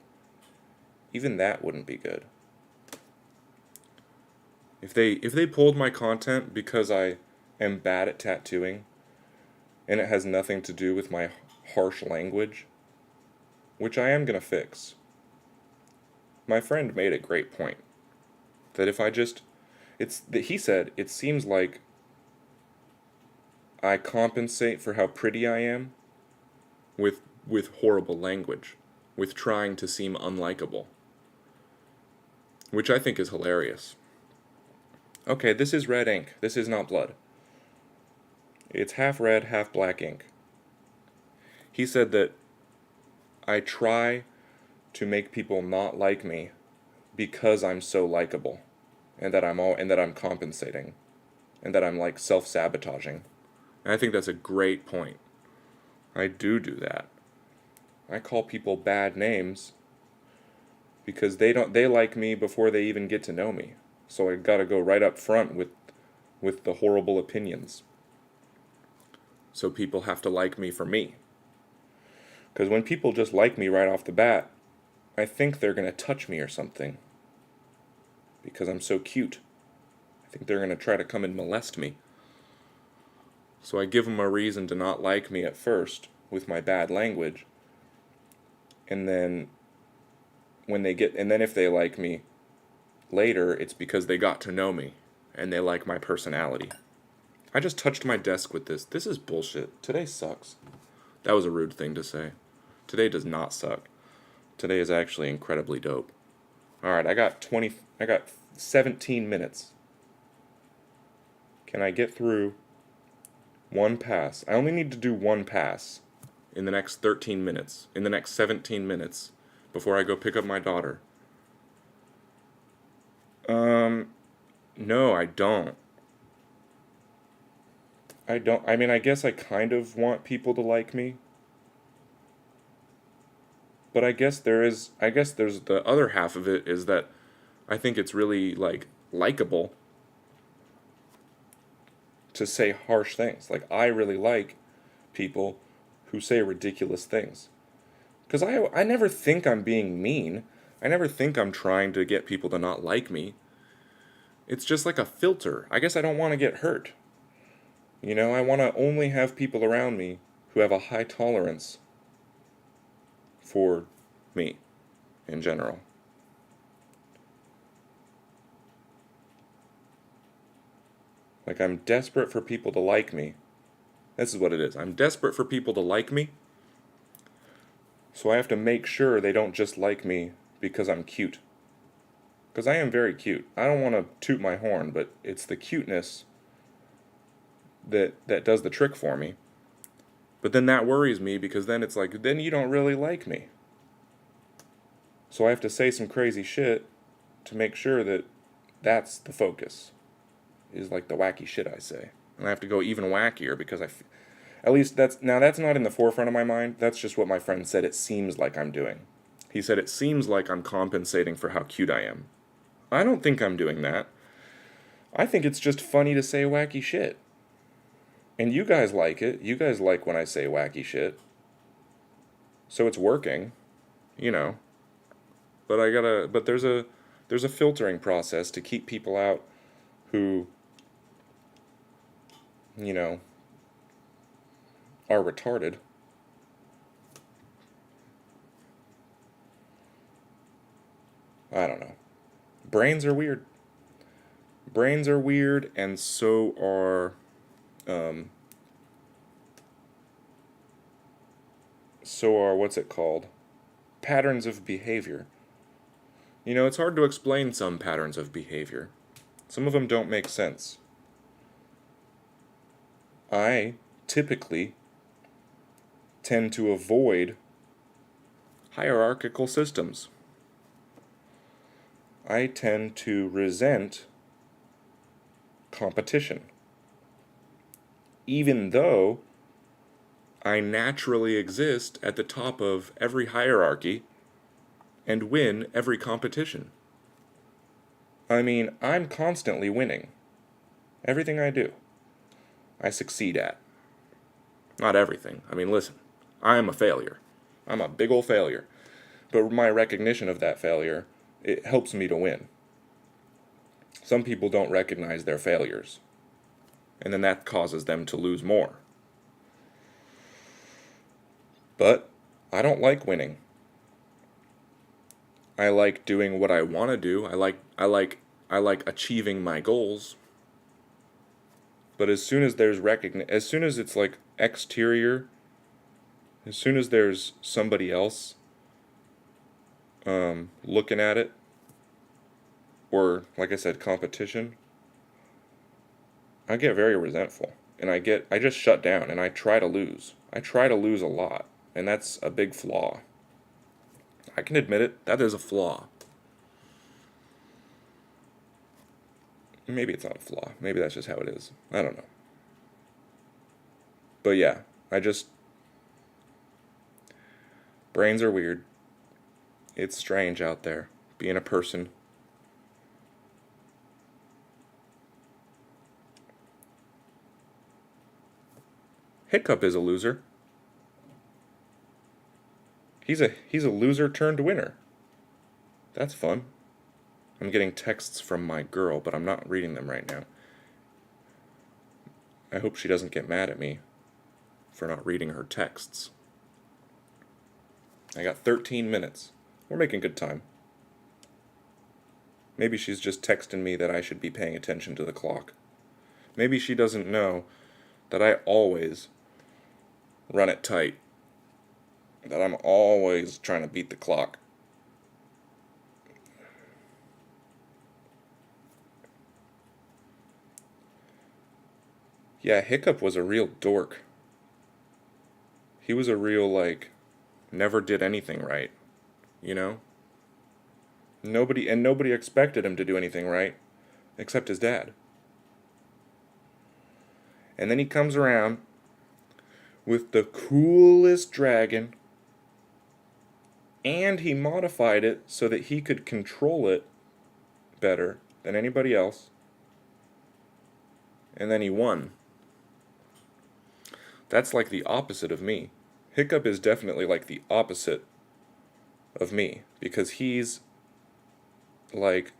wouldn't be good. If they pulled my content because I am bad at tattooing, and it has nothing to do with my harsh language, which I am going to fix. My friend made a great point. That if I just... he said, it seems like I compensate for how pretty I am with horrible language. with trying to seem unlikable, which I think is hilarious. Okay, this is red ink. This is not blood. It's half red, half black ink. He said that I try to make people not like me because I'm so likable, and that I'm compensating, and that I'm like self-sabotaging. And I think that's a great point. I do that. I call people bad names because they like me before they even get to know me. So I got to go right up front with the horrible opinions. So people have to like me for me. Because when people just like me right off the bat, I think they're going to touch me or something. Because I'm so cute. I think they're going to try to come and molest me. So I give them a reason to not like me at first with my bad language. And then if they like me later, it's because they got to know me and they like my personality. I just touched my desk with this. This is bullshit. Today sucks. That was a rude thing to say. Today does not suck. Today is actually incredibly dope. Alright, I got 17 minutes. Can I get through one pass? I only need to do one pass in the next 13 minutes, in the next 17 minutes, before I go pick up my daughter. No, I don't. I mean, I guess I kind of want people to like me. But I guess there's the other half of it is that I think it's really, likable to say harsh things. Like, I really like people who say ridiculous things. Because I never think I'm being mean. I never think I'm trying to get people to not like me. It's just like a filter. I guess I don't want to get hurt. You know, I want to only have people around me who have a high tolerance for me in general. Like, I'm desperate for people to like me. This is what it is. I'm desperate for people to like me. So I have to make sure they don't just like me because I'm cute. Because I am very cute. I don't want to toot my horn, but it's the cuteness that does the trick for me. But then that worries me because then it's like, then you don't really like me. So I have to say some crazy shit to make sure that that's the focus. Is like the wacky shit I say. And I have to go even wackier because at least that's not in the forefront of my mind. That's just what my friend said it seems like I'm doing. He said it seems like I'm compensating for how cute I am. I don't think I'm doing that. I think it's just funny to say wacky shit. And you guys like it. You guys like when I say wacky shit. So it's working, you know. But there's a filtering process to keep people out who, you know, are retarded. I don't know. Brains are weird. Brains are weird, and so are, what's it called? Patterns of behavior. You know, it's hard to explain some patterns of behavior. Some of them don't make sense. I typically tend to avoid hierarchical systems. I tend to resent competition. Even though I naturally exist at the top of every hierarchy and win every competition. I mean, I'm constantly winning. Everything I do, I succeed at. Not everything. I mean, listen, I am a failure. I'm a big ol' failure. But my recognition of that failure, it helps me to win. Some people don't recognize their failures. And then that causes them to lose more. But I don't like winning. I like doing what I want to do. I like achieving my goals. But as soon as there's as soon as it's like exterior, as soon as there's somebody else looking at it, or like I said, competition, I get very resentful. And I just shut down and I try to lose. I try to lose a lot. And that's a big flaw. I can admit it. That is a flaw. Maybe it's not a flaw. Maybe that's just how it is. I don't know. But yeah, brains are weird. It's strange out there, being a person. Hiccup is a loser. He's a loser turned winner. That's fun. I'm getting texts from my girl, but I'm not reading them right now. I hope she doesn't get mad at me for not reading her texts. I got 13 minutes. We're making good time. Maybe she's just texting me that I should be paying attention to the clock. Maybe she doesn't know that I always run it tight. That I'm always trying to beat the clock. Yeah, Hiccup was a real dork. He was a real, never did anything right. You know? Nobody expected him to do anything right, except his dad. And then he comes around with the coolest dragon, and he modified it so that he could control it better than anybody else. And then he won. That's like the opposite of me. Hiccup is definitely like the opposite of me, because he's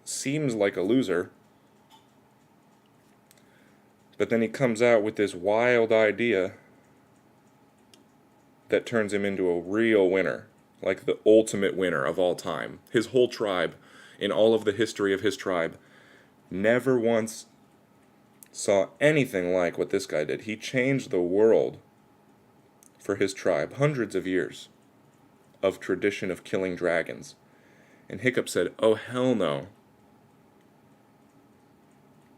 seems like a loser, but then he comes out with this wild idea that turns him into a real winner, like the ultimate winner of all time. His whole tribe, in all of the history of his tribe, never once saw anything like what this guy did. He changed the world for his tribe, hundreds of years of tradition of killing dragons. And Hiccup said, "Oh hell no.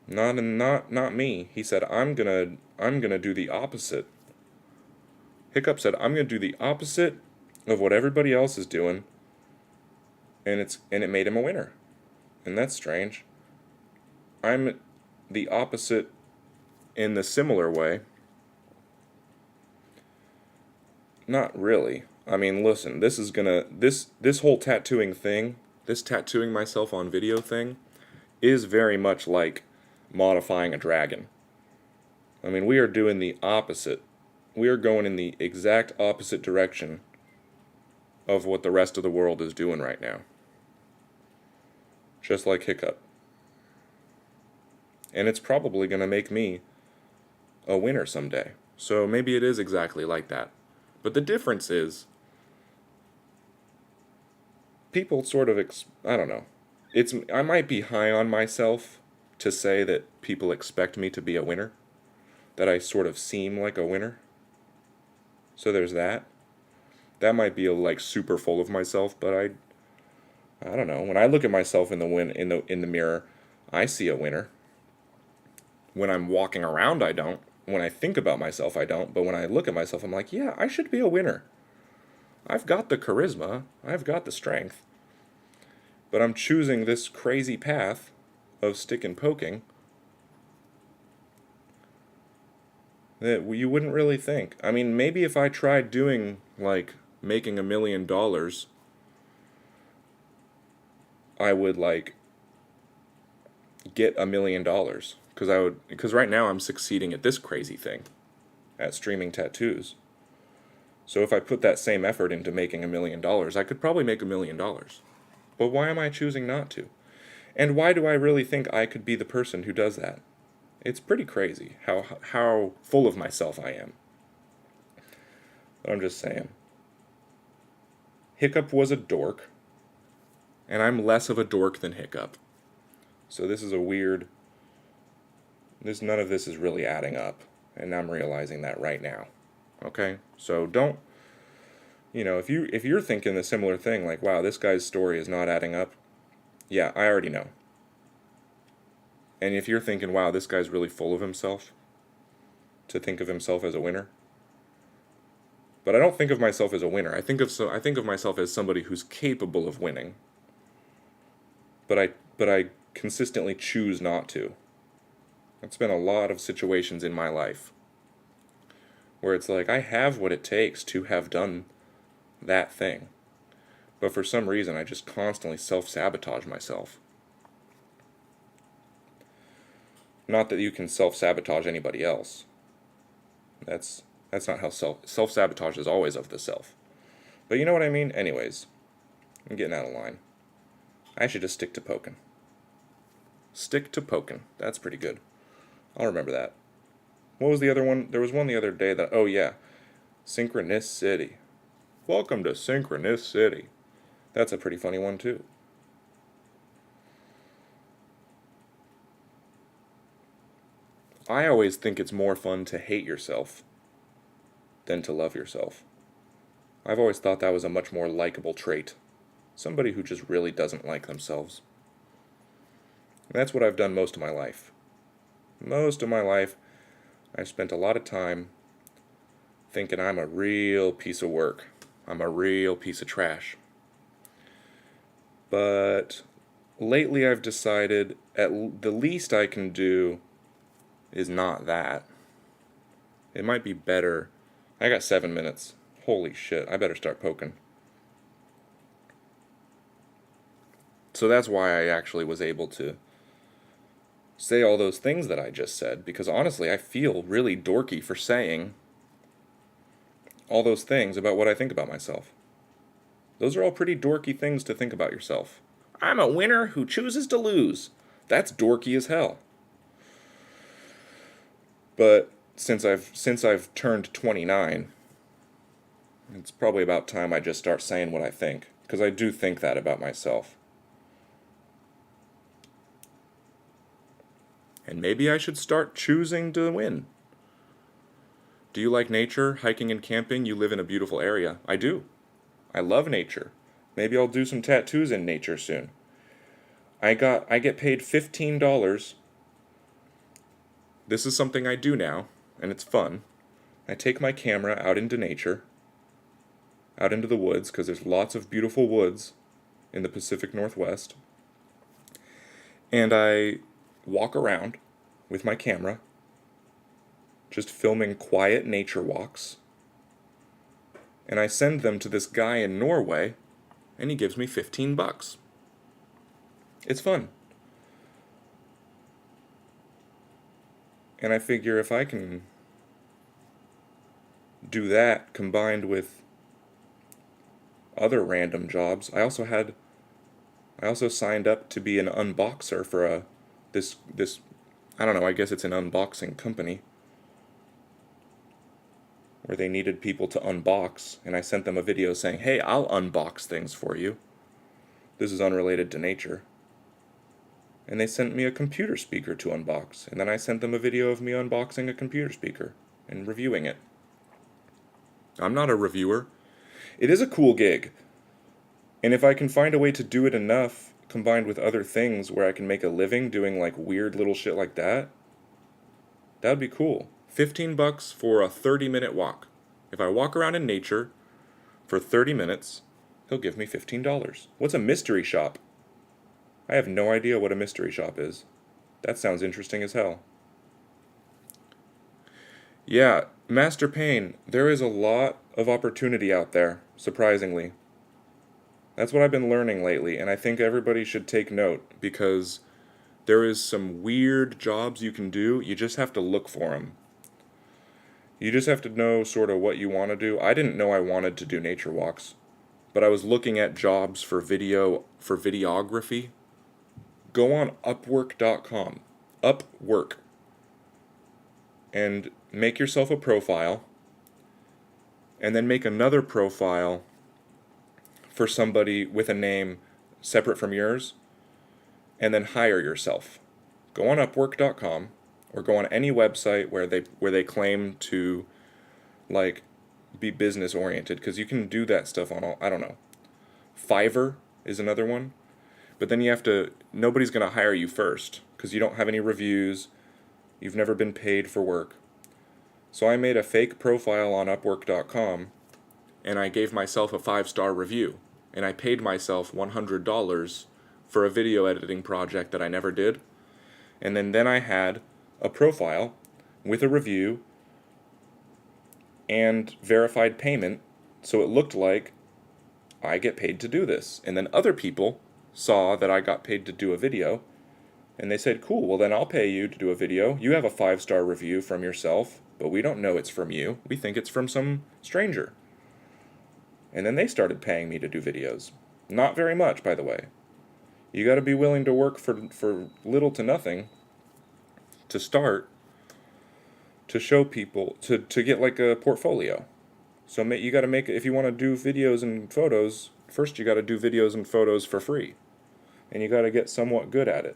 Not me." He said, I'm gonna do the opposite. Hiccup said, "I'm gonna do the opposite of what everybody else is doing," and it made him a winner. And that's strange. I'm the opposite in the similar way. Not really. I mean, listen, this whole tattooing thing, this tattooing myself on video thing, is very much like modifying a dragon. I mean, we are doing the opposite. We are going in the exact opposite direction of what the rest of the world is doing right now. Just like Hiccup. And it's probably going to make me a winner someday. So maybe it is exactly like that. But the difference is, people sort of, I don't know. I might be high on myself to say that people expect me to be a winner. That I sort of seem like a winner. So there's that. That might be super full of myself, but I don't know. When I look at myself in the mirror, I see a winner. When I'm walking around, I don't. When I think about myself, I don't. But when I look at myself, I'm like, yeah, I should be a winner. I've got the charisma. I've got the strength. But I'm choosing this crazy path of stick and poking that you wouldn't really think. I mean, maybe if I tried doing, making $1 million, I would, get $1 million. Because right now I'm succeeding at this crazy thing, at streaming tattoos. So if I put that same effort into making $1 million, I could probably make $1 million. But why am I choosing not to? And why do I really think I could be the person who does that? It's pretty crazy how full of myself I am. But I'm just saying. Hiccup was a dork, and I'm less of a dork than Hiccup. So this is a weird... none of this is really adding up, and I'm realizing that right now. Okay? So don't You know, if you're thinking a similar thing, like, wow, this guy's story is not adding up, yeah, I already know. And if you're thinking, wow, this guy's really full of himself, to think of himself as a winner. But I don't think of myself as a winner. I think of myself as somebody who's capable of winning. But I consistently choose not to. It's been a lot of situations in my life where it's like I have what it takes to have done that thing. But for some reason I just constantly self-sabotage myself. Not that you can self-sabotage anybody else. That's not how self-sabotage is always of the self. But you know what I mean? Anyways, I'm getting out of line. I should just stick to poking. Stick to poking. That's pretty good. I'll remember that. What was the other one? There was one the other day that, oh yeah, Synchronicity. Welcome to Synchronicity. That's a pretty funny one too. I always think it's more fun to hate yourself than to love yourself. I've always thought that was a much more likable trait. Somebody who just really doesn't like themselves. And that's what I've done most of my life. Most of my life, I've spent a lot of time thinking I'm a real piece of work. I'm a real piece of trash. But lately I've decided the least I can do is not that. It might be better. I got 7 minutes. Holy shit, I better start poking. So that's why I actually was able to say all those things that I just said, because honestly, I feel really dorky for saying all those things about what I think about myself. Those are all pretty dorky things to think about yourself. I'm a winner who chooses to lose. That's dorky as hell. But since I've turned 29, it's probably about time I just start saying what I think, because I do think that about myself. And maybe I should start choosing to win. Do you like nature, hiking and camping? You live in a beautiful area. I do. I love nature. Maybe I'll do some tattoos in nature soon. I get paid $15. This is something I do now, and it's fun. I take my camera out into nature, out into the woods, because there's lots of beautiful woods in the Pacific Northwest. And I walk around with my camera, just filming quiet nature walks. And I send them to this guy in Norway, and he gives me $15. It's fun. And I figure if I can do that combined with other random jobs, I also signed up to be an unboxer for this I don't know, I guess it's an unboxing company where they needed people to unbox, and I sent them a video saying, "Hey, I'll unbox things for you. This is unrelated to nature." And they sent me a computer speaker to unbox, and then I sent them a video of me unboxing a computer speaker and reviewing it. I'm not a reviewer. It is a cool gig. And if I can find a way to do it enough, combined with other things where I can make a living doing like weird little shit like that, that would be cool. $15 for a 30-minute walk. If I walk around in nature for 30 minutes, he'll give me $15. What's a mystery shop? I have no idea what a mystery shop is. That sounds interesting as hell. Yeah, Master Payne, there is a lot of opportunity out there, surprisingly. That's what I've been learning lately, and I think everybody should take note, because there is some weird jobs you can do. You just have to look for them. You just have to know sort of what you want to do. I didn't know I wanted to do nature walks, but I was looking at jobs for videography. Go on Upwork.com. Upwork. And make yourself a profile, and then make another profile for somebody with a name separate from yours, and then hire yourself. Go on Upwork.com, or go on any website where they claim to like be business oriented, because you can do that stuff on all, I don't know. Fiverr is another one. But then you have to, nobody's going to hire you first because you don't have any reviews. You've never been paid for work. So I made a fake profile on Upwork.com and I gave myself a 5-star review. And I paid myself $100 for a video editing project that I never did. And then I had a profile with a review and verified payment, so it looked like I get paid to do this. And then other people saw that I got paid to do a video, and they said, cool, well then I'll pay you to do a video. You have a 5-star review from yourself, but we don't know it's from you. We think it's from some stranger. And then they started paying me to do videos. Not very much, by the way. You got to be willing to work for little to nothing to start, to show people, to get like a portfolio. So you got to make, if you want to do videos and photos, first you got to do videos and photos for free. And you got to get somewhat good at it.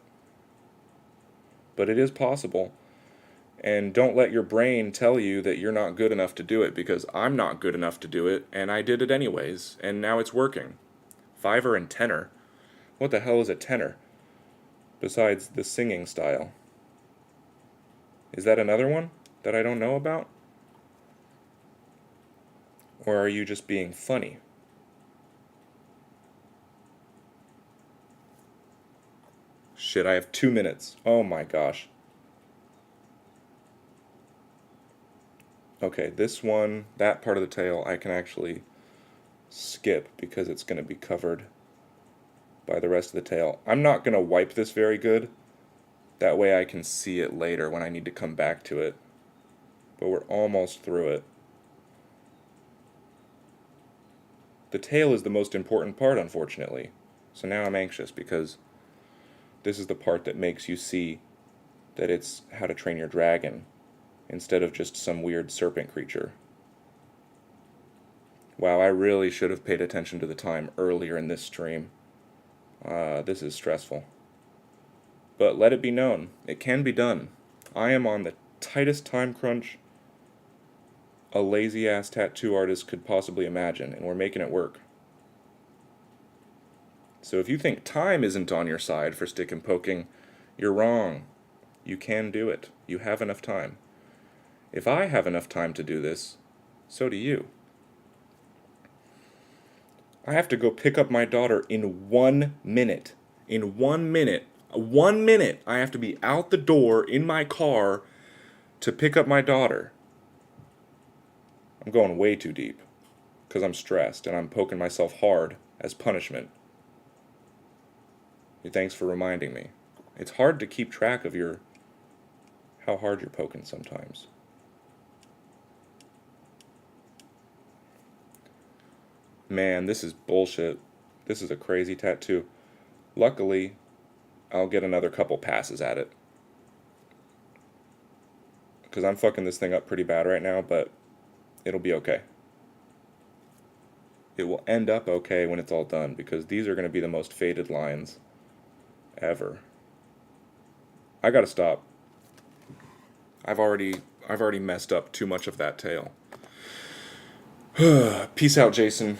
But it is possible. And don't let your brain tell you that you're not good enough to do it, because I'm not good enough to do it, and I did it anyways, and now it's working. Fiverr and Tenor. What the hell is a tenor? Besides the singing style. Is that another one that I don't know about? Or are you just being funny? Shit, I have 2 minutes. Oh my gosh. Okay, this one, that part of the tail, I can actually skip because it's going to be covered by the rest of the tail. I'm not going to wipe this very good. That way I can see it later when I need to come back to it. But we're almost through it. The tail is the most important part, unfortunately. So now I'm anxious because this is the part that makes you see that it's How to Train Your Dragon instead of just some weird serpent creature. Wow, I really should have paid attention to the time earlier in this stream. This is stressful. But let it be known, it can be done. I am on the tightest time crunch a lazy-ass tattoo artist could possibly imagine, and we're making it work. So if you think time isn't on your side for stick and poking, you're wrong. You can do it. You have enough time. If I have enough time to do this, so do you. I have to go pick up my daughter in 1 minute. In 1 minute. 1 minute I have to be out the door in my car to pick up my daughter. I'm going way too deep because I'm stressed and I'm poking myself hard as punishment. Thanks for reminding me. It's hard to keep track of how hard you're poking sometimes. Man, this is bullshit. This is a crazy tattoo. Luckily, I'll get another couple passes at it. Because I'm fucking this thing up pretty bad right now, but it'll be okay. It will end up okay when it's all done, because these are going to be the most faded lines ever. I gotta stop. I've already messed up too much of that tail. Peace out, Jason.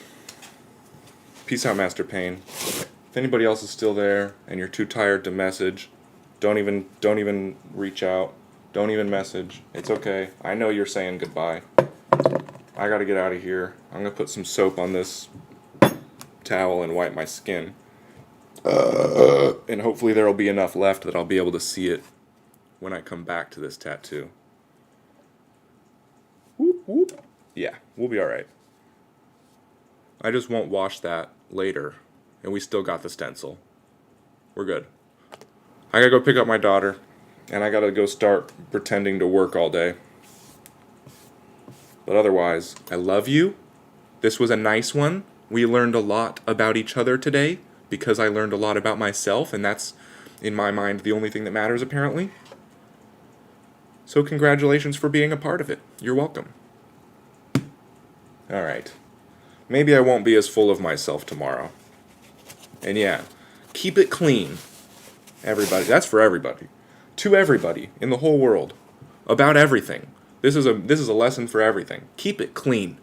Peace out, Master Pain. If anybody else is still there and you're too tired to message, don't even reach out. Don't even message. It's okay. I know you're saying goodbye. I gotta get out of here. I'm gonna put some soap on this towel and wipe my skin. And hopefully there'll be enough left that I'll be able to see it when I come back to this tattoo. Whoop, whoop. Yeah, we'll be alright. I just won't wash that later. And we still got the stencil. We're good. I gotta go pick up my daughter. And I gotta go start pretending to work all day. But otherwise, I love you. This was a nice one. We learned a lot about each other today, because I learned a lot about myself, and that's, in my mind, the only thing that matters, apparently. So congratulations for being a part of it. You're welcome. Alright. Maybe I won't be as full of myself tomorrow. And yeah, keep it clean. Everybody. That's for everybody. To everybody in the whole world. About everything. This is a lesson for everything. Keep it clean.